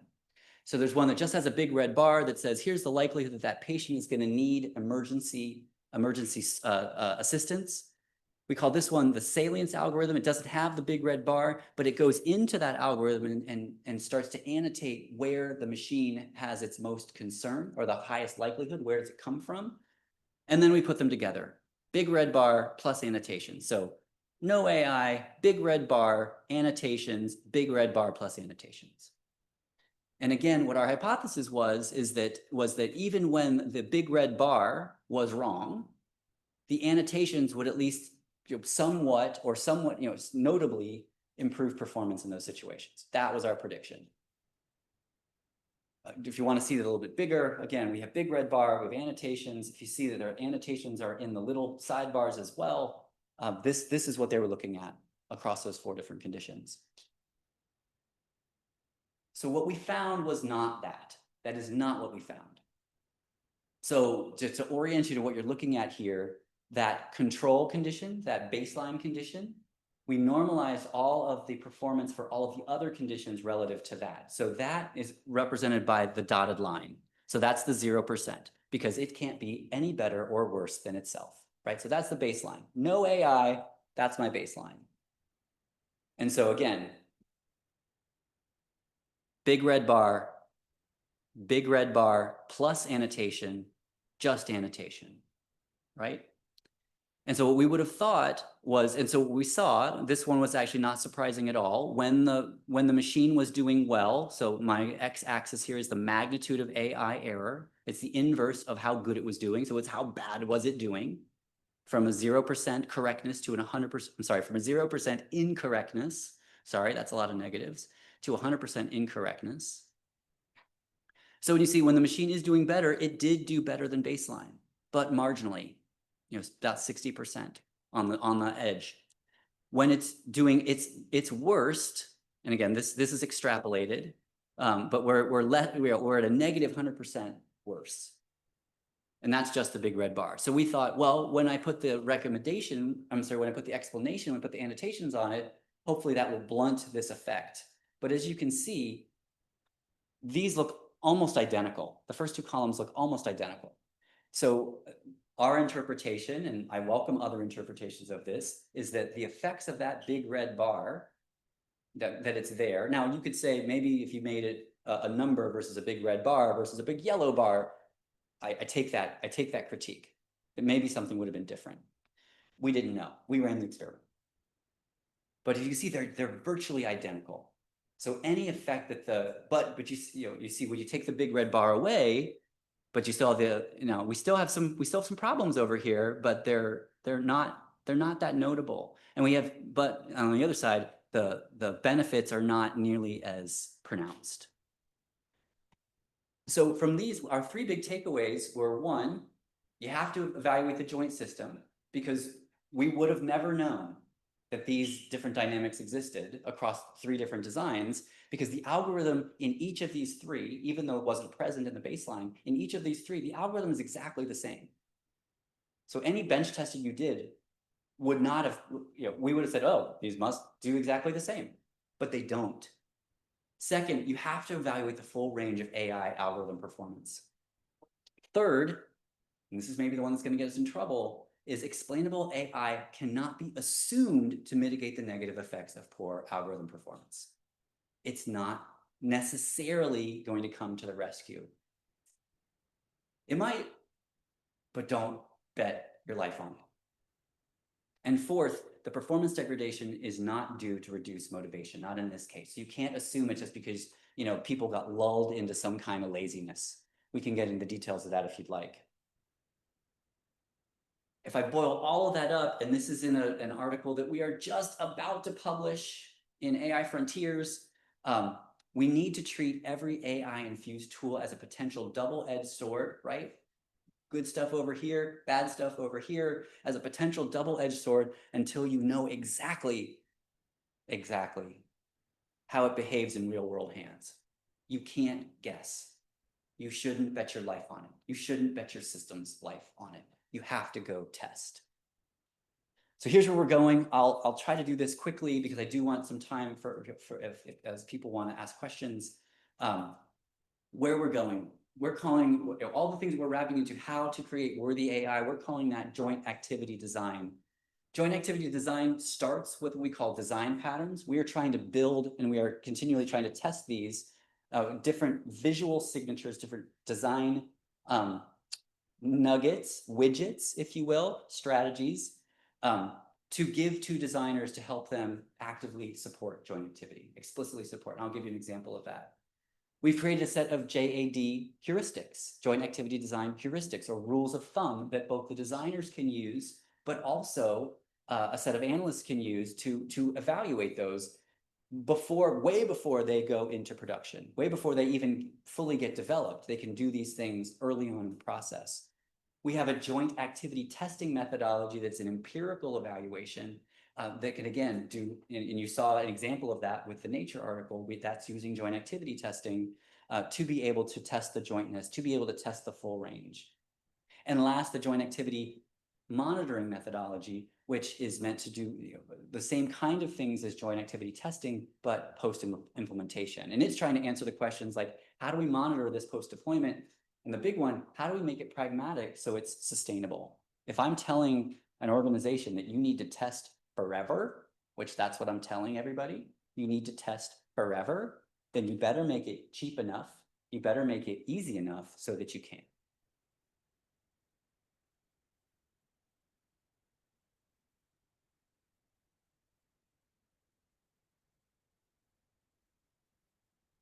So there's one that just has a big red bar that says, here's the likelihood that that patient is going to need emergency assistance. We call this one the salience algorithm. It doesn't have the big red bar, but it goes into that algorithm and starts to annotate where the machine has its most concern, or the highest likelihood, where does it come from? And then we put them together. Big red bar plus annotations. So no AI, big red bar, annotations, big red bar plus annotations. And again, what our hypothesis was that even when the big red bar was wrong, the annotations would at least somewhat notably improve performance in those situations. That was our prediction. If you want to see it a little bit bigger, again, we have big red bar, we have annotations. If you see that our annotations are in the little sidebars as well, this is what they were looking at across those 4 different conditions. So what we found was not that. That is not what we found. So just to orient you to what you're looking at here, that control condition, that baseline condition, we normalized all of the performance for all of the other conditions relative to that. So that is represented by the dotted line. So that's the 0%, because it can't be any better or worse than itself, right? So that's the baseline. No AI, that's my baseline. And so again, big red bar plus annotation, just annotation, right? And so what we would have thought was, and so what we saw, this one was actually not surprising at all. When the machine was doing well, so my x-axis here is the magnitude of AI error. It's the inverse of how good it was doing. So it's how bad was it doing, from a 0% correctness to 100%, I'm sorry, from a 0% incorrectness, sorry, that's a lot of negatives, to 100% incorrectness. So when you see when the machine is doing better, it did do better than baseline, but marginally. About 60% on the edge. When it's doing its worst, and again, this is extrapolated, but we're at a negative 100% worse. And that's just the big red bar. So we thought, well, when I put the explanation, when I put the annotations on it, hopefully that will blunt this effect. But as you can see, these look almost identical. The first 2 columns look almost identical. So our interpretation, and I welcome other interpretations of this, is that the effects of that big red bar, that it's there. Now, you could say maybe if you made it a number versus a big red bar versus a big yellow bar, I take that critique. That maybe something would have been different. We didn't know. We ran the experiment. But you see, they're virtually identical. So any effect that but you see when you take the big red bar away, but you still have we still have some problems over here, but they're not that notable. And but on the other side, the benefits are not nearly as pronounced. So from these, our 3 big takeaways were: 1, you have to evaluate the joint system, because we would have never known that these different dynamics existed across 3 different designs, because the algorithm in each of these 3, even though it wasn't present in the baseline, in each of these 3, the algorithm is exactly the same. So any bench testing you did would not have, we would have said, oh, these must do exactly the same, but they don't. Second, you have to evaluate the full range of AI algorithm performance. Third, and this is maybe the one that's going to get us in trouble, is explainable AI cannot be assumed to mitigate the negative effects of poor algorithm performance. It's not necessarily going to come to the rescue. It might, but don't bet your life on it. And fourth, the performance degradation is not due to reduced motivation, not in this case. You can't assume it just because, people got lulled into some kind of laziness. We can get into the details of that if you'd like. If I boil all of that up, and this is in an article that we are just about to publish in AI Frontiers, we need to treat every AI-infused tool as a potential double-edged sword, right? Good stuff over here, bad stuff over here, as a potential double-edged sword until you know exactly how it behaves in real-world hands. You can't guess. You shouldn't bet your life on it. You shouldn't bet your system's life on it. You have to go test. So here's where we're going. I'll try to do this quickly because I do want some time for as people want to ask questions. Where we're going, we're calling all the things we're wrapping into how to create worthy AI. We're calling that joint activity design. Joint activity design starts with what we call design patterns. We are trying to build, and we are continually trying to test these different visual signatures, different design nuggets, widgets, if you will, strategies to give to designers to help them actively support joint activity, explicitly support. And I'll give you an example of that. We've created a set of JAD heuristics, joint activity design heuristics, or rules of thumb that both the designers can use, but also a set of analysts can use to evaluate those way before they go into production, way before they even fully get developed. They can do these things early on in the process. We have a joint activity testing methodology that's an empirical evaluation that can, again, do, and you saw an example of that with the Nature article, that's using joint activity testing to be able to test the jointness, to be able to test the full range. And last, the joint activity monitoring methodology, which is meant to do the same kind of things as joint activity testing, but post-implementation. And it's trying to answer the questions like, how do we monitor this post-deployment? And the big one, how do we make it pragmatic so it's sustainable? If I'm telling an organization that you need to test forever, which that's what I'm telling everybody, you need to test forever, then you better make it cheap enough, you better make it easy enough so that you can.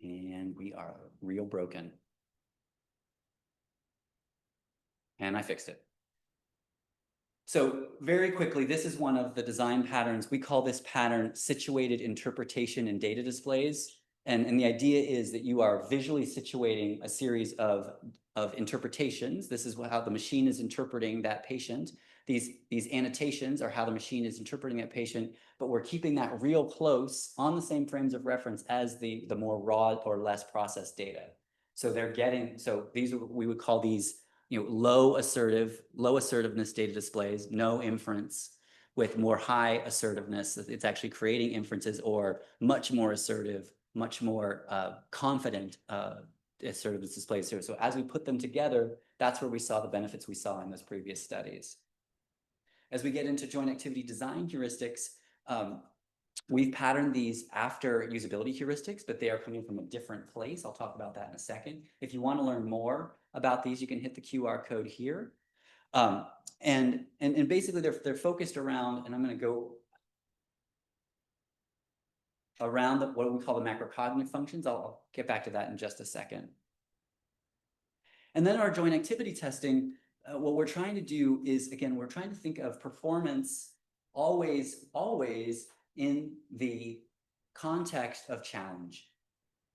And we are real broken. And I fixed it. So very quickly, this is one of the design patterns. We call this pattern situated interpretation and data displays. And the idea is that you are visually situating a series of interpretations. This is how the machine is interpreting that patient. These annotations are how the machine is interpreting that patient, but we're keeping that real close on the same frames of reference as the more raw or less processed data. So these we would call these low assertiveness data displays, no inference, with more high assertiveness. It's actually creating inferences, or much more assertive, much more confident assertiveness displays here. So as we put them together, that's where we saw the benefits we saw in those previous studies. As we get into joint activity design heuristics, we've patterned these after usability heuristics, but they are coming from a different place. I'll talk about that in a second. If you want to learn more about these, you can hit the QR code here. And basically they're focused around, and I'm going to go around what we call the macrocognitive functions. I'll get back to that in just a second. And then our joint activity testing, what we're trying to do is, again, we're trying to think of performance always in the context of challenge.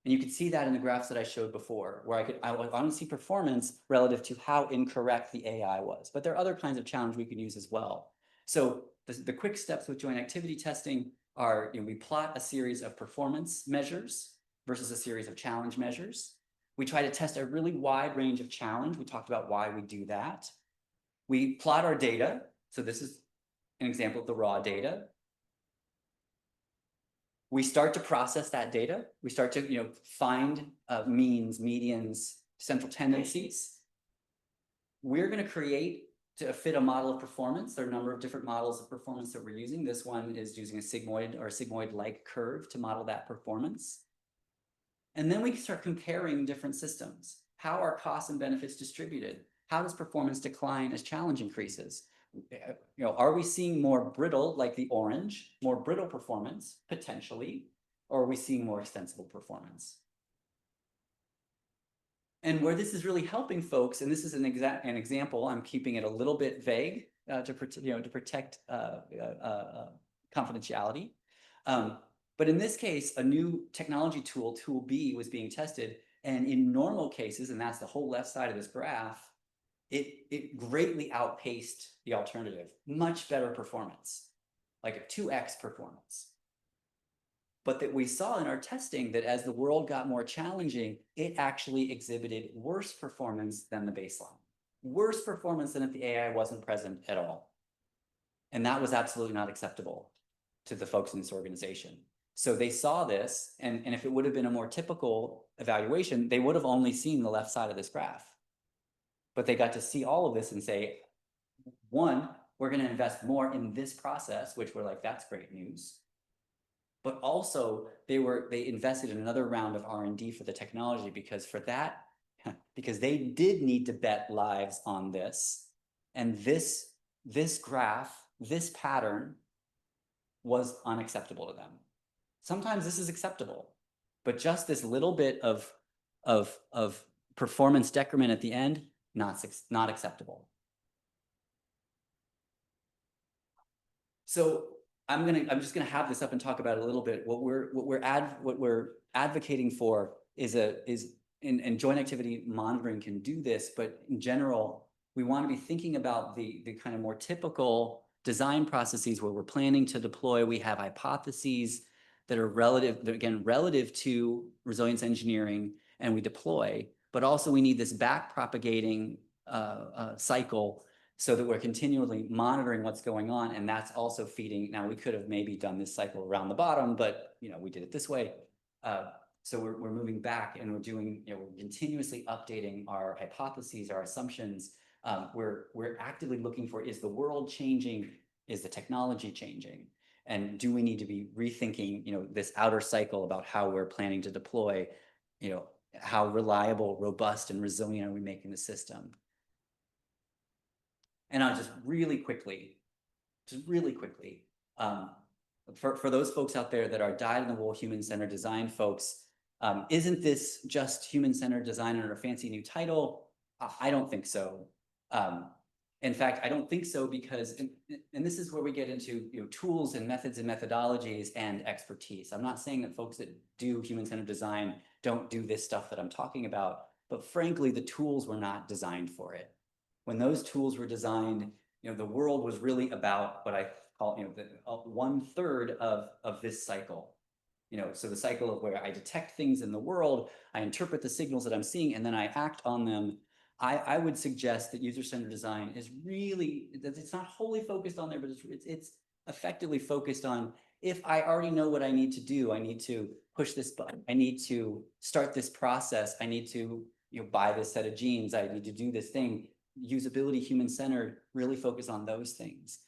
And you can see that in the graphs that I showed before, where I want to see performance relative to how incorrect the AI was. But there are other kinds of challenge we can use as well. So the quick steps with joint activity testing are, we plot a series of performance measures versus a series of challenge measures. We try to test a really wide range of challenge. We talked about why we do that. We plot our data. So this is an example of the raw data. We start to process that data. We start to, find means, medians, central tendencies. We're going to create to fit a model of performance. There are a number of different models of performance that we're using. This one is using a sigmoid or a sigmoid-like curve to model that performance. And then we start comparing different systems. How are costs and benefits distributed? How does performance decline as challenge increases? Are we seeing more brittle, like the orange, more brittle performance, potentially, or are we seeing more extensible performance? And where this is really helping folks, and this is an example, I'm keeping it a little bit vague to protect confidentiality. But in this case, a new technology tool, Tool B, was being tested. And in normal cases, and that's the whole left side of this graph, it greatly outpaced the alternative. Much better performance, like a 2x performance. But that we saw in our testing that as the world got more challenging, it actually exhibited worse performance than the baseline. Worse performance than if the AI wasn't present at all. And that was absolutely not acceptable to the folks in this organization. So they saw this, and if it would have been a more typical evaluation, they would have only seen the left side of this graph. But they got to see all of this and say, one, we're going to invest more in this process, which we're like, that's great news. But also they invested in another round of R&D for the technology because they did need to bet lives on this. And this graph, this pattern was unacceptable to them. Sometimes this is acceptable, but just this little bit of performance decrement at the end, not acceptable. So I'm just gonna have this up and talk about it a little bit. What we're advocating for is and joint activity monitoring can do this, but in general, we want to be thinking about the kind of more typical design processes where we're planning to deploy. We have hypotheses that are relative to resilience engineering, and we deploy. But also we need this back propagating cycle so that we're continually monitoring what's going on, and that's also feeding. Now we could have maybe done this cycle around the bottom, but we did it this way. So we're moving back, and we're doing, we're continuously updating our hypotheses, our assumptions. We're actively looking for, is the world changing? Is the technology changing? And do we need to be rethinking, this outer cycle about how we're planning to deploy, how reliable, robust, and resilient are we making the system? And I'll just really quickly, for those folks out there that are dyed-in-the-wool human-centered design folks, isn't this just human-centered design under a fancy new title? I don't think so. In fact, I don't think so because, and this is where we get into tools and methods and methodologies and expertise. I'm not saying that folks that do human-centered design don't do this stuff that I'm talking about, but frankly, the tools were not designed for it. When those tools were designed, the world was really about what I call, the 1/3 of this cycle. So the cycle of where I detect things in the world, I interpret the signals that I'm seeing, and then I act on them. I would suggest that user-centered design is really, that it's not wholly focused on there, but it's effectively focused on, if I already know what I need to do, I need to push this button, I need to start this process, I need to buy this set of jeans, I need to do this thing. Usability, human-centered, really focus on those things.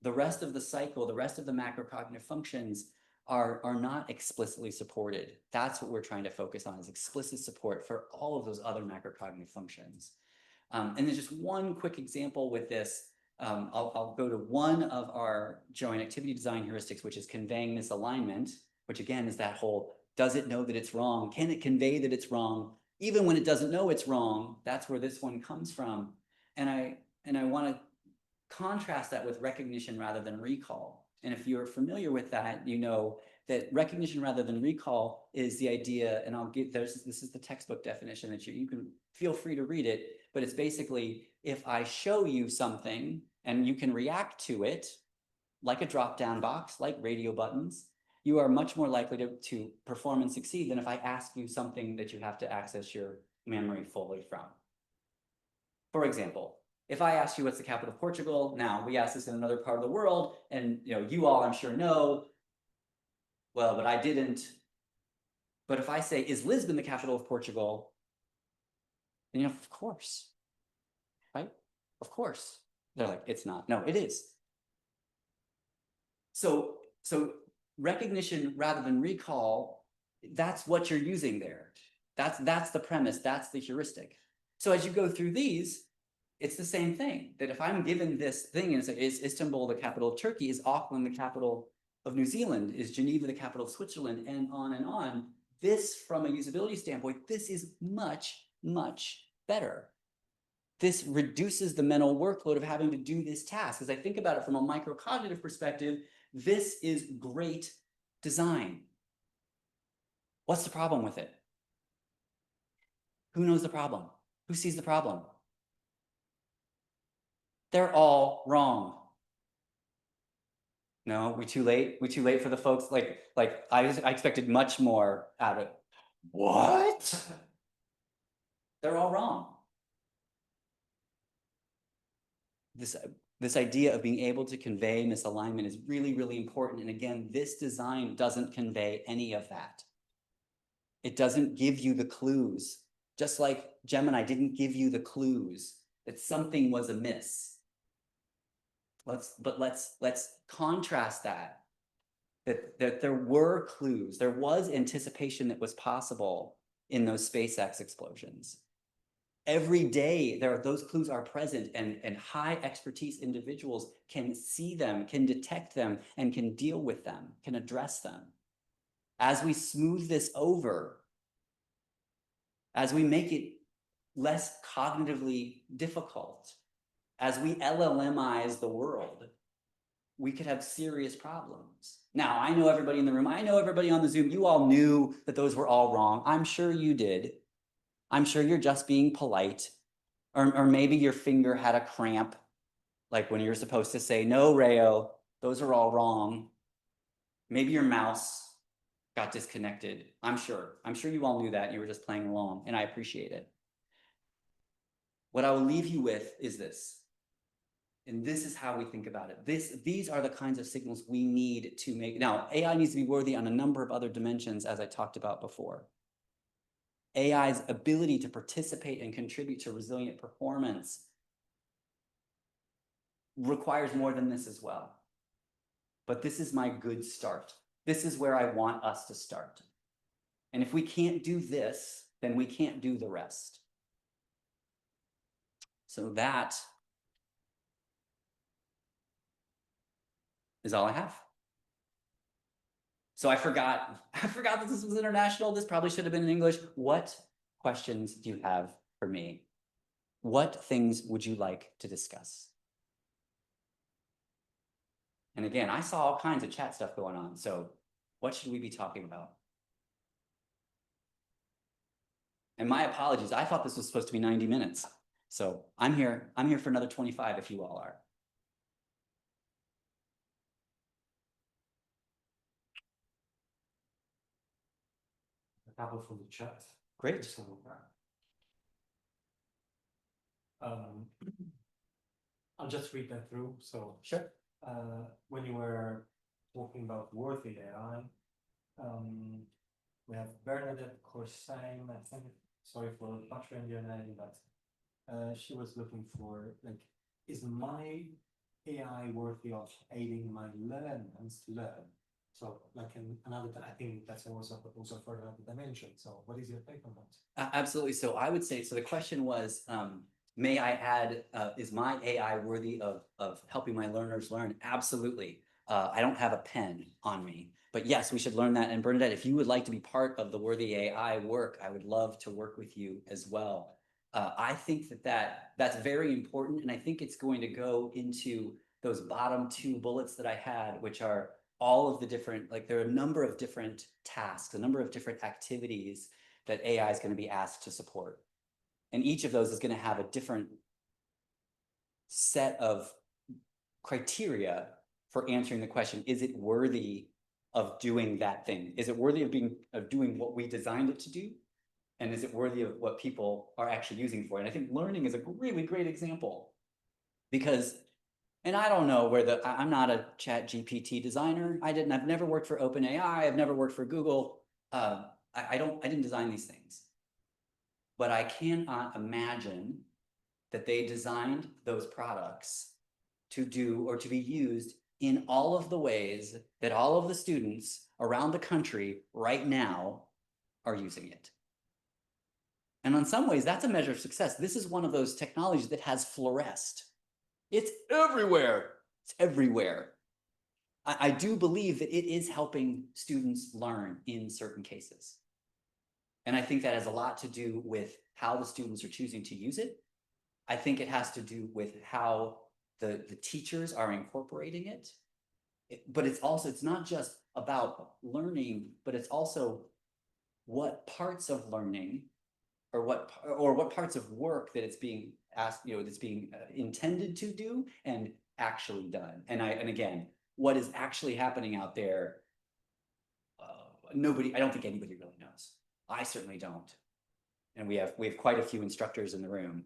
The rest of the cycle, the rest of the macrocognitive functions are not explicitly supported. That's what we're trying to focus on, is explicit support for all of those other macrocognitive functions. And there's just one quick example with this. I'll go to one of our joint activity design heuristics, which is conveying misalignment, which again is that whole, does it know that it's wrong? Can it convey that it's wrong? Even when it doesn't know it's wrong, that's where this one comes from. And I want to contrast that with recognition rather than recall. And if you're familiar with that, you know that recognition rather than recall is the idea, and this is the textbook definition that you can feel free to read it, but it's basically, if I show you something and you can react to it like a drop-down box, like radio buttons, you are much more likely to perform and succeed than if I ask you something that you have to access your memory fully from. For example, if I ask you what's the capital of Portugal, now we ask this in another part of the world, and you all I'm sure know, well, but I didn't. But if I say, is Lisbon the capital of Portugal? Then of course, right? Of course. They're like, it's not. No, it is. So recognition rather than recall, that's what you're using there. That's the premise, that's the heuristic. So as you go through these, it's the same thing, that if I'm given this thing and say, is Istanbul the capital of Turkey? Is Auckland the capital of New Zealand? Is Geneva the capital of Switzerland? And on. This, from a usability standpoint, this is much, much better. This reduces the mental workload of having to do this task. As I think about it from a microcognitive perspective, this is great design. What's the problem with it? Who knows the problem? Who sees the problem? They're all wrong. No, we too late? We too late for the folks? Like I expected much more out of it. What? They're all wrong. This idea of being able to convey misalignment is really, really important. And again, this design doesn't convey any of that. It doesn't give you the clues. Just like Gemini didn't give you the clues that something was amiss. Let's contrast that there were clues. There was anticipation that was possible in those SpaceX explosions. Every day, those clues are present, and high expertise individuals can see them, can detect them, and can deal with them, can address them. As we smooth this over, as we make it less cognitively difficult, as we LLMize the world, we could have serious problems. Now, I know everybody in the room, I know everybody on the Zoom, you all knew that those were all wrong. I'm sure you did. I'm sure you're just being polite, or maybe your finger had a cramp, like when you're supposed to say, no, Rayo, those are all wrong. Maybe your mouse got disconnected. I'm sure you all knew that. You were just playing along, and I appreciate it. What I will leave you with is this, and this is how we think about it. These are the kinds of signals we need to make. Now, AI needs to be worthy on a number of other dimensions, as I talked about before. AI's ability to participate and contribute to resilient performance requires more than this as well. But this is my good start. This is where I want us to start. And if we can't do this, then we can't do the rest. So that is all I have. So I forgot that this was international. This probably should have been in English. What questions do you have for me? What things would you like to discuss? And again, I saw all kinds of chat stuff going on. So what should we be talking about? And my apologies. I thought this was supposed to be 90 minutes. So I'm here for another 25 if you all are. Couple from the chat. Great. I'll just read that through. So sure. When you were talking about worthy AI, we have Bernadette Corsain, I think, sorry for butchering your name, but she was looking for, like, is my AI worthy of aiding my learners to learn? So like another, I think that's also further up the dimension. So what is your take on that? Absolutely. So I would say, so the question was, may I add, is my AI worthy of helping my learners learn? Absolutely. I don't have a pen on me, but yes, we should learn that. And Bernadette, if you would like to be part of the Worthy AI work, I would love to work with you as well. I think that's very important. And I think it's going to go into those bottom two bullets that I had, which are all of the different, like there are a number of different tasks, a number of different activities that AI is going to be asked to support. And each of those is going to have a different set of criteria for answering the question, is it worthy of doing that thing? Is it worthy of doing what we designed it to do? And is it worthy of what people are actually using for it? And I think learning is a really great example because, and I don't know I'm not a chat GPT designer. I've never worked for OpenAI. I've never worked for Google. I didn't design these things, but I cannot imagine that they designed those products to do or to be used in all of the ways that all of the students around the country right now are using it. And in some ways, that's a measure of success. This is one of those technologies that has fluoresced. It's everywhere. It's everywhere. I do believe that it is helping students learn in certain cases. And I think that has a lot to do with how the students are choosing to use it. I think it has to do with how the teachers are incorporating it. But it's not just about learning, but it's also what parts of learning or what parts of work that it's being asked, that's being intended to do and actually done. And again, what is actually happening out there, I don't think anybody really knows. I certainly don't. And we have quite a few instructors in the room.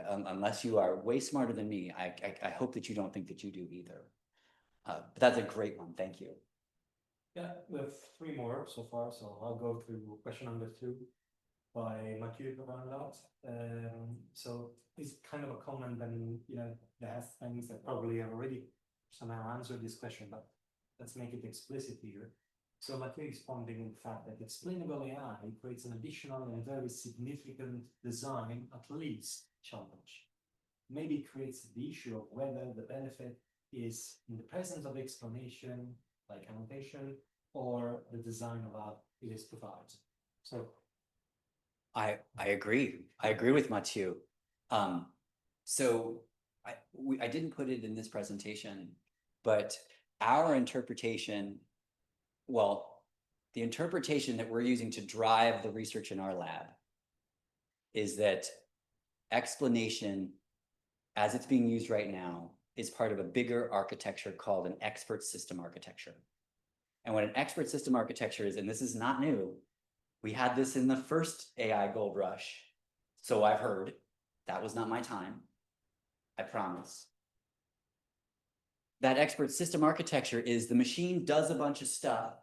Unless you are way smarter than me, I hope that you don't think that you do either. But that's a great one. Thank you. Yeah, we have 3 more so far, so I'll go through question number 2 by Mathieu Roland. So it's kind of a comment, and there's things that probably have already somehow answered this question, but let's make it explicit here. So Mathieu is pointing in the fact that explainable AI creates an additional and very significant design, at least, challenge. Maybe it creates the issue of whether the benefit is in the presence of explanation, like annotation, or the design of what it is provides. So I agree. I agree with Mathieu. So I didn't put it in this presentation, but our interpretation, well, the interpretation that we're using to drive the research in our lab is that explanation, as it's being used right now, is part of a bigger architecture called an expert system architecture. And what an expert system architecture is, and this is not new, we had this in the first AI gold rush. So I've heard. That was not my time. I promise. That expert system architecture is the machine does a bunch of stuff.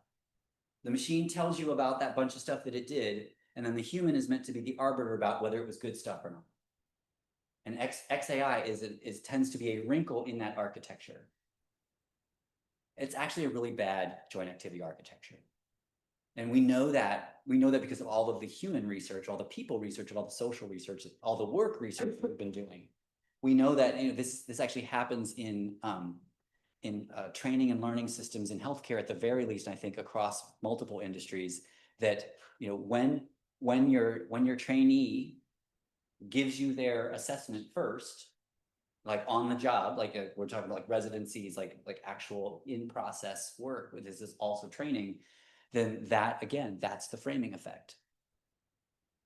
The machine tells you about that bunch of stuff that it did, and then the human is meant to be the arbiter about whether it was good stuff or not. And XAI tends to be a wrinkle in that architecture. It's actually a really bad joint activity architecture. And we know that because of all of the human research, all the people research, all the social research, all the work research we've been doing. We know that this actually happens in training and learning systems in healthcare at the very least, I think across multiple industries, that when your trainee gives you their assessment first, like on the job, like we're talking about like residencies, like actual in-process work, which is also training, then that, again, that's the framing effect.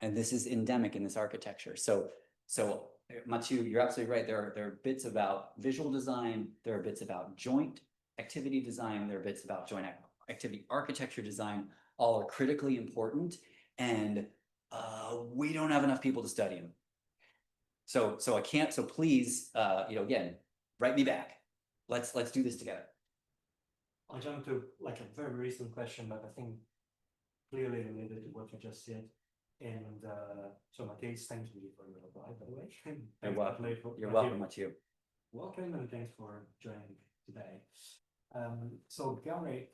And this is endemic in this architecture. So Mathieu, you're absolutely right. There are bits about visual design. There are bits about joint activity design. There are bits about joint activity architecture design. All are critically important. And we don't have enough people to study them. So I can't, so please, again, write me back. Let's do this together. I'll jump to like a very recent question, but I think clearly related to what you just said. And so Matthias, thank you for your reply, by the way. You're welcome, Mathieu. Welcome, and thanks for joining today. So Gary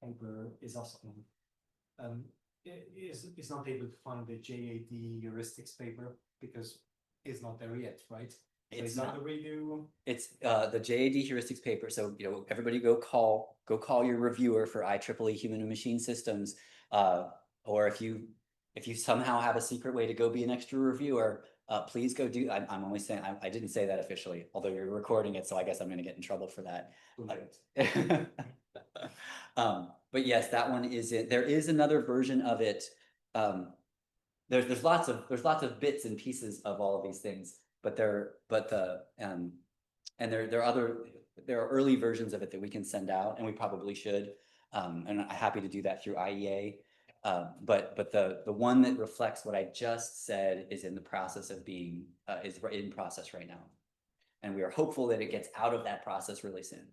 paper is awesome. Is not able to find the JAD heuristics paper because it's not there yet, right? It's not the review. It's the JAD heuristics paper. So everybody go call your reviewer for IEEE Human and Machine Systems, or if you somehow have a secret way to go be an extra reviewer, please go do. I'm only saying I didn't say that officially, although you're recording it, so I guess I'm going to get in trouble for that. But yes, that one is it. There is another version of it. There's lots of bits and pieces of all of these things. and there are early versions of it that we can send out, and we probably should. And I'm happy to do that through IEA. But the one that reflects what I just said is in the process of being is in process right now, and we are hopeful that it gets out of that process really soon.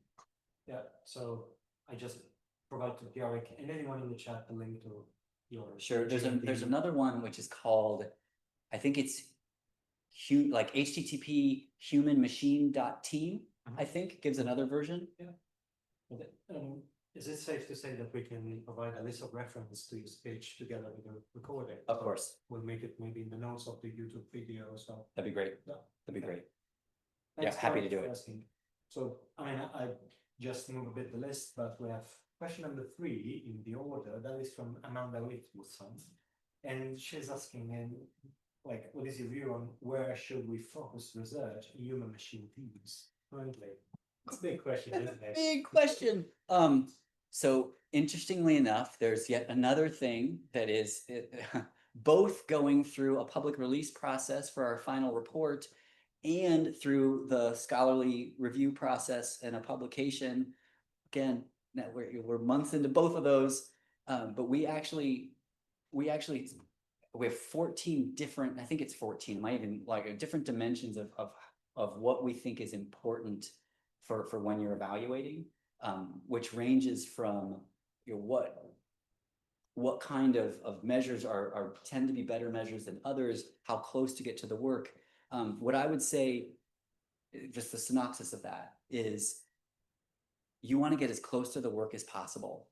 Yeah. So I just provide to Jarek and anyone in the chat the link to your. Sure. There's another one which is called, I think it's like HTTP human-machine.team. I think gives another version. Yeah. Is it safe to say that we can provide a list of reference to this page together with the recording? Of course. We'll make it maybe in the notes of the YouTube video or so. That'd be great. Yeah. That'd be great. Thanks, yeah, happy to do it. Asking. So, I mean, I just moved a bit the list, but we have question number 3 in the order. That is from Amanda Whitworth, and she's asking, like, what is your view on where should we focus research in human-machine teams currently? It's a big question, isn't it? Big question. So interestingly enough, there's yet another thing that is both going through a public release process for our final report and through the scholarly review process and a publication. Again, we're months into both of those, but we have 14 different, I think it's 14, might even like different dimensions of what we think is important for when you're evaluating, which ranges from what kind of measures tend to be better measures than others, how close to get to the work. What I would say, just the synopsis of that is, you want to get as close to the work as possible.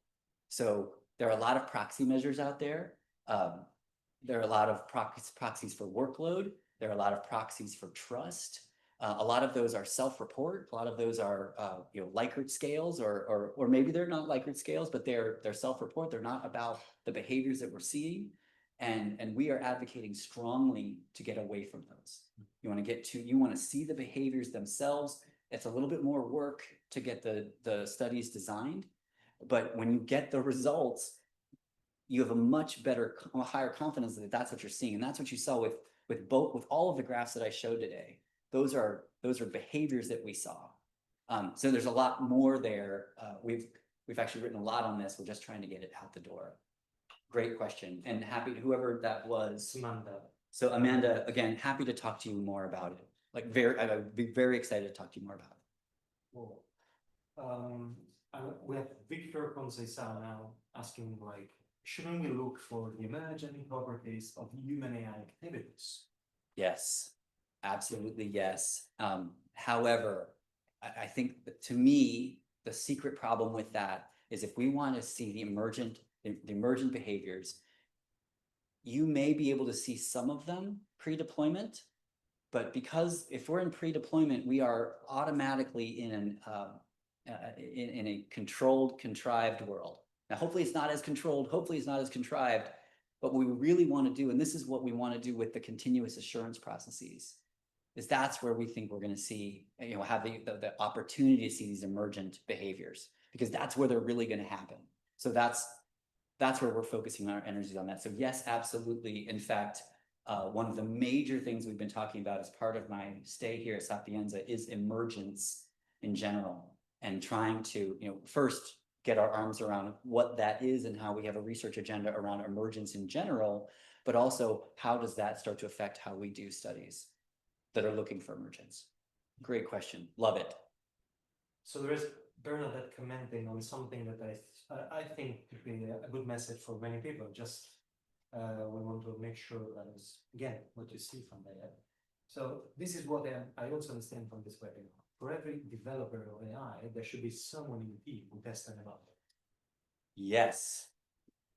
So there are a lot of proxy measures out there. There are a lot of proxies for workload. There are a lot of proxies for trust. A lot of those are self-report. A lot of those are Likert scales, or maybe they're not Likert scales, but they're self-report. They're not about the behaviors that we're seeing, and we are advocating strongly to get away from those. You want to see the behaviors themselves. It's a little bit more work to get the studies designed, but when you get the results, you have a higher confidence that that's what you're seeing, and that's what you saw with all of the graphs that I showed today. Those are behaviors that we saw. So there's a lot more there. We've actually written a lot on this. We're just trying to get it out the door. Great question, and happy to whoever that was. Amanda. So Amanda, again, happy to talk to you more about it. I'd be very excited to talk to you more about it. Cool. We have Victor Conceição now asking, like, shouldn't we look for the emerging properties of human AI activities? Yes, absolutely yes. However, I think that, to me, the secret problem with that is, if we want to see the emergent behaviors, you may be able to see some of them pre-deployment, but because if we're in pre-deployment, we are automatically in a controlled, contrived world. Now, hopefully it's not as controlled, hopefully it's not as contrived, but what we really want to do, and this is what we want to do with the continuous assurance processes, is that's where we think we're going to see, have the opportunity to see these emergent behaviors, because that's where they're really going to happen. So that's where we're focusing our energies on that. So yes, absolutely. In fact, one of the major things we've been talking about as part of my stay here at Sapienza is emergence in general, and trying to, first get our arms around what that is and how we have a research agenda around emergence in general, but also how does that start to affect how we do studies that are looking for emergence. Great question. Love it. So there is Bernadette commenting on something that I think could be a good message for many people. Just we want to make sure that is, again, what you see from there. So this is what I also understand from this webinar. For every developer of AI, there should be someone in the team who tests them about it. Yes.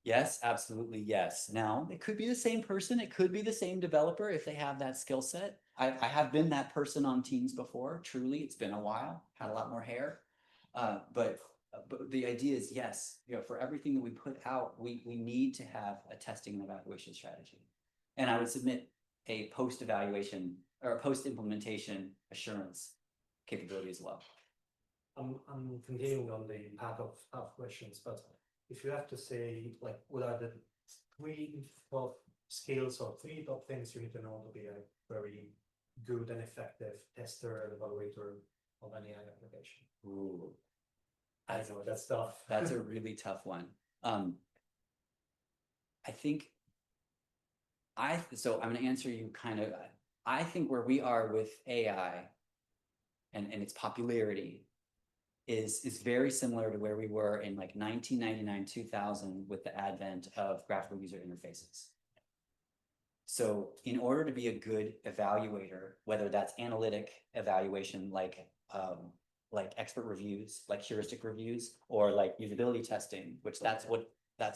Yes, absolutely, yes. Now, it could be the same person. It could be the same developer if they have that skill set. I have been that person on teams before. Truly, it's been a while. Had a lot more hair. But the idea is, yes, for everything that we put out, we need to have a testing and evaluation strategy. And I would submit a post-evaluation or a post-implementation assurance capability as well. I'm continuing on the path of tough questions, but if you have to say, like, what are the 3 top skills or 3 top things you need to know to be a very good and effective tester and evaluator of an AI application? Ooh, I know that's tough. that's a really tough one. I think so I'm going to answer you kind of, I think where we are with AI and its popularity is very similar to where we were in like 1999, 2000 with the advent of graphical user interfaces. So in order to be a good evaluator, whether that's analytic evaluation, like expert reviews, like heuristic reviews, or like usability testing, which that's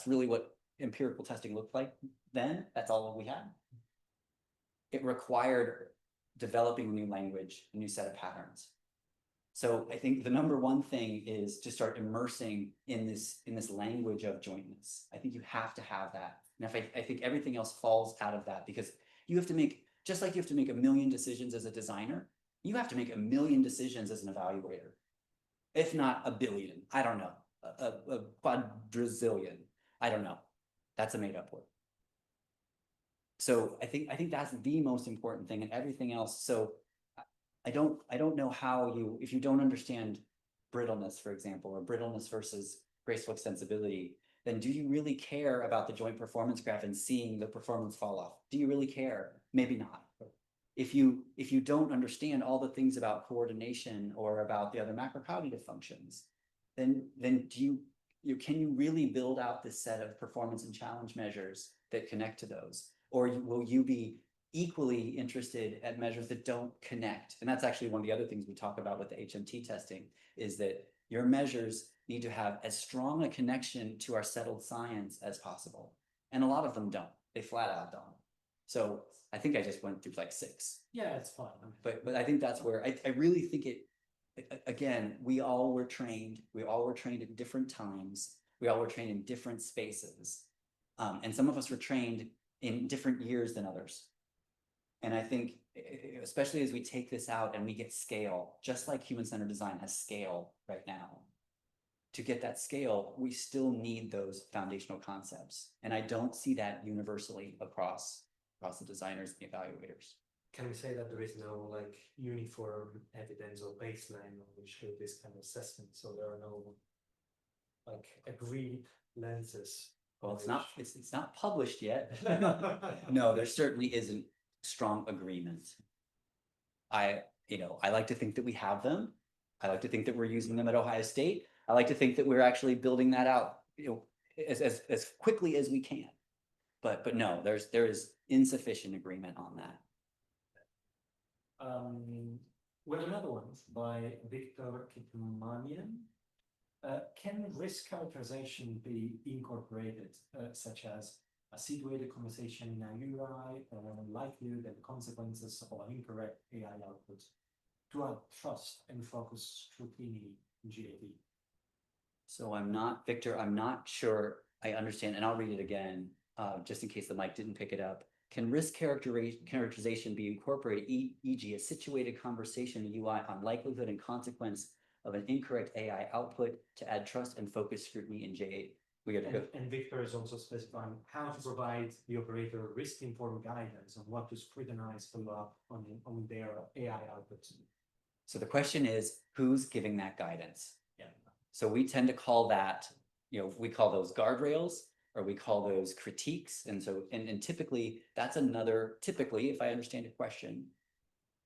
really what empirical testing looked like then. That's all we had. It required developing a new language, a new set of patterns. So I think the number one thing is to start immersing in this language of jointness. I think you have to have that. And I think everything else falls out of that, because you have to make, just like you have to make a million decisions as a designer, you have to make a million decisions as an evaluator. If not a billion, I don't know, a quadrazillion, I don't know. That's a made up word. So I think that's the most important thing, and everything else. So I don't know how if you don't understand brittleness, for example, or brittleness versus graceful extensibility, then do you really care about the joint performance graph and seeing the performance fall off? Do you really care? Maybe not. If you don't understand all the things about coordination or about the other macrocognitive functions, then can you really build out this set of performance and challenge measures that connect to those? Or will you be equally interested at measures that don't connect? And that's actually one of the other things we talk about with the HMT testing, is that your measures need to have as strong a connection to our settled science as possible. And a lot of them don't. They flat out don't. So I think I just went through like 6. Yeah, it's fine. But I think that's where I really think again, we all were trained at different times. We all were trained in different spaces. And some of us were trained in different years than others. And I think, especially as we take this out and we get scale, just like human-centered design has scale right now, to get that scale, we still need those foundational concepts. And I don't see that universally across the designers and the evaluators. Can we say that there is no like uniform evidence or baseline on which to do this kind of assessment? So there are no like agreed lenses. Well, it's not published yet. No, there certainly isn't strong agreement. I like to think that we have them. I like to think that we're using them at Ohio State. I like to think that we're actually building that out, as quickly as we can. But no, there is insufficient agreement on that. We have another one by Victor Kitmanian. Can risk characterization be incorporated, such as a situated conversation in a UI, likelihood and consequences of an incorrect AI output, to add trust and focus scrutiny in GAD? So Victor, I'm not sure I understand, and I'll read it again, just in case the mic didn't pick it up. Can risk characterization be incorporated, e.g. a situated conversation in UI on likelihood and consequence of an incorrect AI output, to add trust and focus scrutiny in J8? And Victor is also specifying how to provide the operator risk-informed guidance on what to scrutinize, follow up on their AI outputs. So the question is, who's giving that guidance? Yeah. So we tend to call that, we call those guardrails, or we call those critiques. And so, and typically that's if I understand your question,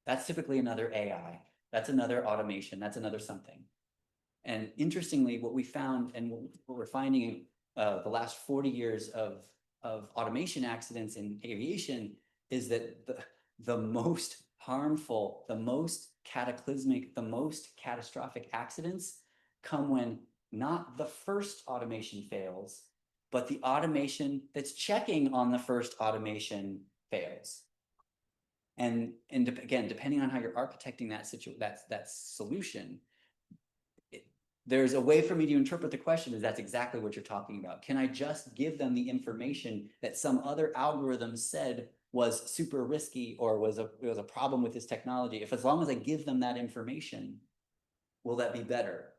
that's typically another AI, that's another automation, that's another something. And interestingly, what we found, and what we're finding the last 40 years of automation accidents in aviation, is that the most harmful, the most cataclysmic, the most catastrophic accidents come when not the first automation fails, but the automation that's checking on the first automation fails. And again, depending on how you're architecting that solution, there's a way for me to interpret the question that's exactly what you're talking about. Can I just give them the information that some other algorithm said was super risky, or was a problem with this technology? As long as I give them that information, will that be better?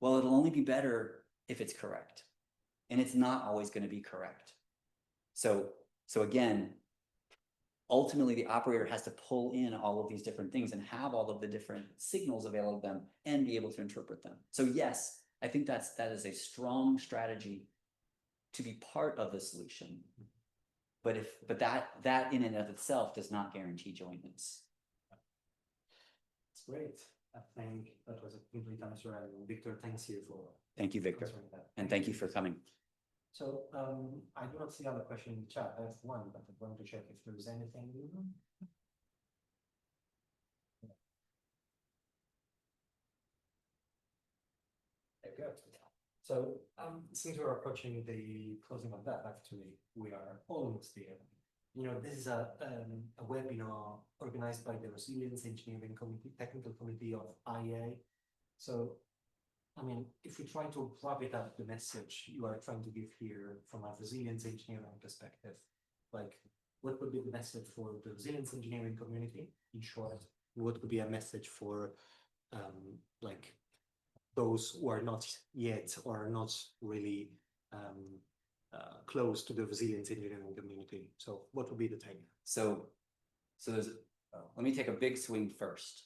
Well, it'll only be better if it's correct. And it's not always going to be correct. So again, ultimately the operator has to pull in all of these different things and have all of the different signals available to them and be able to interpret them. So yes, I think that is a strong strategy to be part of the solution. But that in and of itself does not guarantee jointness. It's great. I think that was a complete answer. And Victor, thanks you for Thank you, Victor. answering that. And thank you for coming. So I do not see other question in the chat. I have one, but I'm going to check if there is anything new. Very good. So since we're approaching the closing of that, actually, we are almost there. You know, this is a webinar organized by the Resilience Engineering Committee, Technical Committee of IEA. So, I mean, if we try to wrap it up, the message you are trying to give here from a resilience engineering perspective, like what would be the message for the resilience engineering community? In short, what would be a message for like those who are not yet or not really close to the resilience engineering community? So what would be the take? So there's, let me take a big swing first.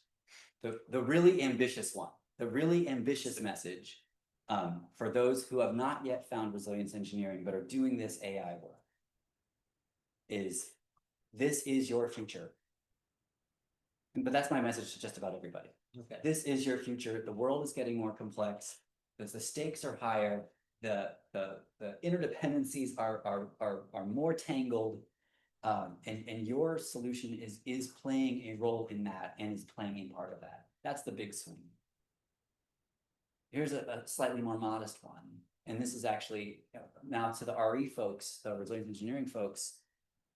The really ambitious one, the really ambitious message for those who have not yet found resilience engineering but are doing this AI work is this is your future. But that's my message to just about everybody. Okay. This is your future. The world is getting more complex. The stakes are higher. The interdependencies are more tangled. And your solution is playing a role in that and is playing a part of that. That's the big swing. Here's a slightly more modest one. And this is actually, now to the RE folks, the resilience engineering folks,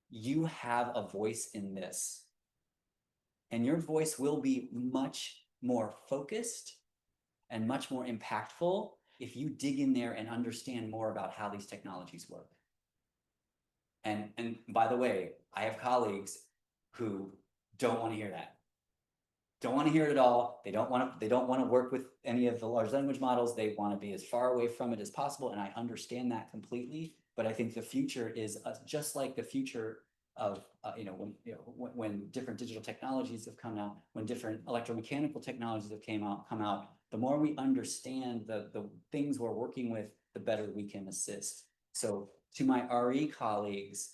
you have a voice in this. And your voice will be much more focused and much more impactful if you dig in there and understand more about how these technologies work. And by the way, I have colleagues who don't want to hear that. Don't want to hear it at all. They don't want to work with any of the large language models. They want to be as far away from it as possible. And I understand that completely. But I think the future is just like the future of when different digital technologies have come out, when different electromechanical technologies have come out, the more we understand the things we're working with, the better we can assist. So to my RE colleagues,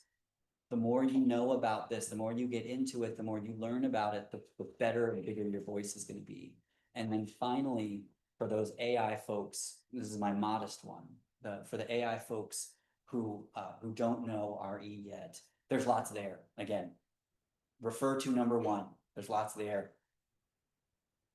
the more you know about this, the more you get into it, the more you learn about it, the better and bigger your voice is going to be. And then finally, for those AI folks, this is my modest one, for the AI folks who don't know RE yet, there's lots there. Again, refer to number one. There's lots there.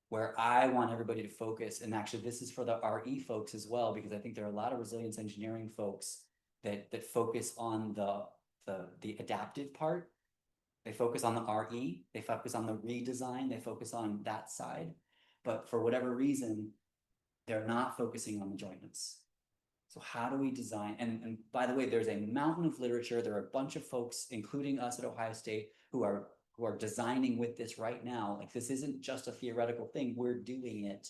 Where I want everybody to focus, and actually this is for the RE folks as well, because I think there are a lot of resilience engineering folks that focus on the adaptive part. They focus on the RE, they focus on the redesign, they focus on that side. But for whatever reason, they're not focusing on the jointness. So how do we design? And by the way, there's a mountain of literature. There are a bunch of folks, including us at Ohio State, who are designing with this right now. Like, this isn't just a theoretical thing. We're doing it.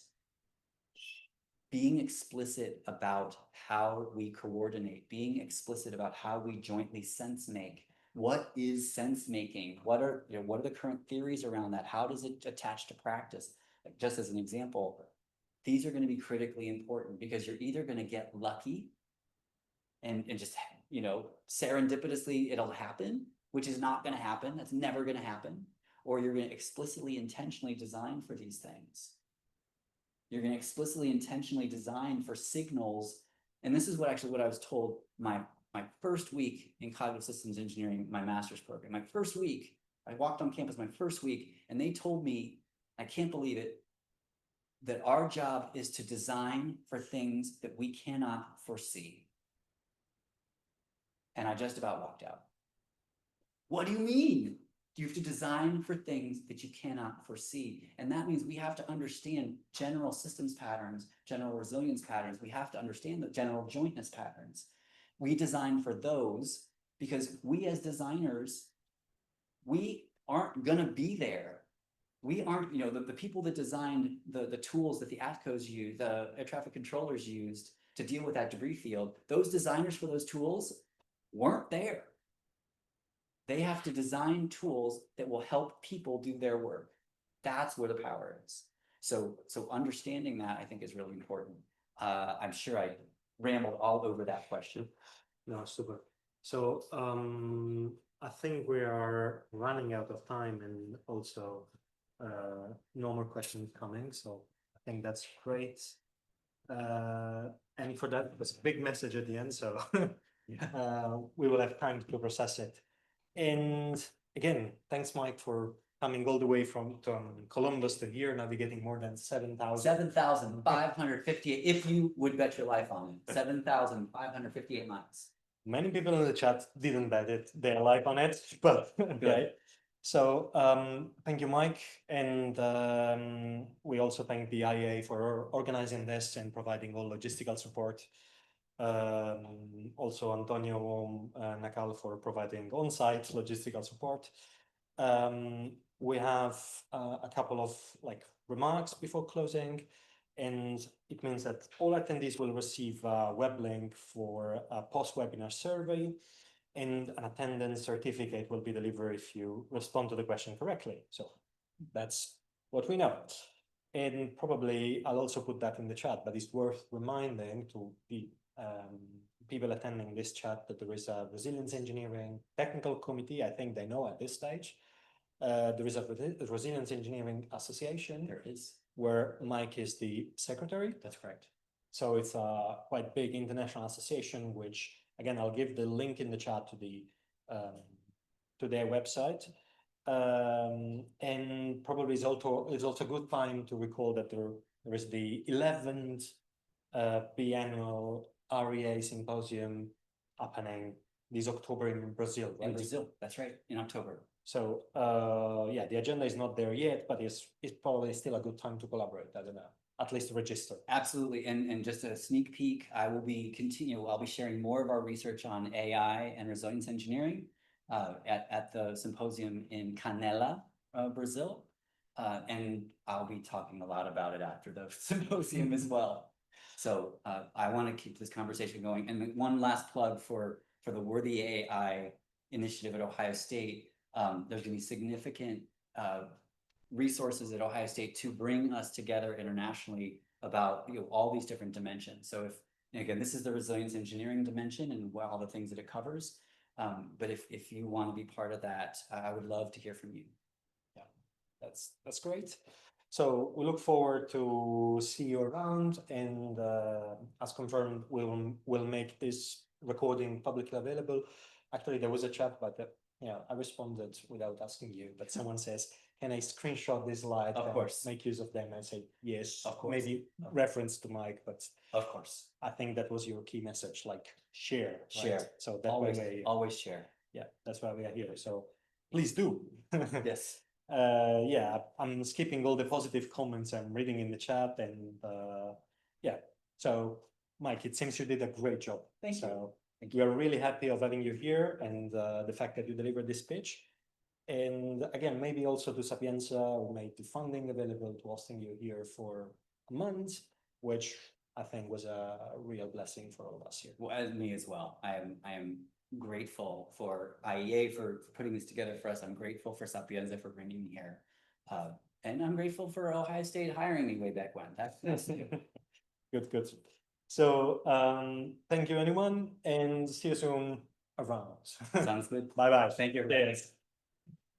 Being explicit about how we coordinate, being explicit about how we jointly sense make. What is sense making? What are the current theories around that? How does it attach to practice? Like, just as an example, these are going to be critically important because you're either going to get lucky and just, serendipitously it'll happen, which is not going to happen. That's never going to happen. Or you're going to explicitly, intentionally design for these things. You're going to explicitly, intentionally design for signals. And this is what I was told my first week in cognitive systems engineering, my master's program. My first week, I walked on campus my first week, and they told me, I can't believe it, that our job is to design for things that we cannot foresee. And I just about walked out. What do you mean? You have to design for things that you cannot foresee. And that means we have to understand general systems patterns, general resilience patterns. We have to understand the general jointness patterns. We design for those because we as designers, we aren't going to be there. We aren't, the people that designed the tools that the ATCOs used, the air traffic controllers used to deal with that debris field, those designers for those tools weren't there. They have to design tools that will help people do their work. That's where the power is. So understanding that, I think, is really important. I'm sure I rambled all over that question. No, super. So I think we are running out of time, and also no more questions coming. So I think that's great. And for that, there's a big message at the end. So we will have time to process it. And again, thanks, Mike, for coming all the way from Columbus to here, navigating more than 7,000. 7,558, if you would bet your life on it, 7,558 miles. Many people in the chat didn't bet their life on it, but okay. So thank you, Mike. And we also thank the IEA for organizing this and providing all logistical support. Also Antonio Nakal for providing on-site logistical support. We have a couple of remarks before closing, and it means that all attendees will receive a web link for a post-webinar survey, and an attendance certificate will be delivered if you respond to the question correctly. So that's what we know. And probably I'll also put that in the chat, but it's worth reminding to the people attending this chat that there is a resilience engineering technical committee. I think they know at this stage. There is a resilience engineering association. There is. Where Mike is the secretary. That's correct. So it's a quite big international association, which again, I'll give the link in the chat to to their website. And probably it's also a good time to recall that there is the 11th biannual REA symposium happening this October in Brazil, right? In Brazil, that's right, in October. So yeah, the agenda is not there yet, but it's probably still a good time to collaborate. I don't know, at least to register. Absolutely, and just a sneak peek, I'll be sharing more of our research on AI and resilience engineering at the symposium in Canela, Brazil, and I'll be talking a lot about it after the symposium as well. So I want to keep this conversation going. And one last plug for the Worthy AI initiative at Ohio State. There's going to be significant resources at Ohio State to bring us together internationally about all these different dimensions. So again, this is the resilience engineering dimension and all the things that it covers. But if you want to be part of that, I would love to hear from you. Yeah, that's great. So we look forward to see you around, and as confirmed, we'll make this recording publicly available. Actually, there was a chat, but yeah, I responded without asking you, but someone says, can I screenshot this slide? Of course. Make use of them. I say, yes, of course. Maybe reference to Mike, but of course. I think that was your key message, like share. Share. Right? So that always share. Yeah, that's why we are here. So please do. Yes. Yeah, I'm skipping all the positive comments I'm reading in the chat, and yeah. So Mike, it seems you did a great job. Thank you. We are really happy of having you here, and the fact that you delivered this pitch. And again, maybe also to Sapienza, who made the funding available to hosting you here for a month, which I think was a real blessing for all of us here. Well, as me as well. I am grateful for IEA for putting this together for us. I'm grateful for Sapienza for bringing me here. And I'm grateful for Ohio State hiring me way back when. That's Good. So thank you, anyone, and see you soon around. Sounds good. Bye-bye. Thank you. Yes.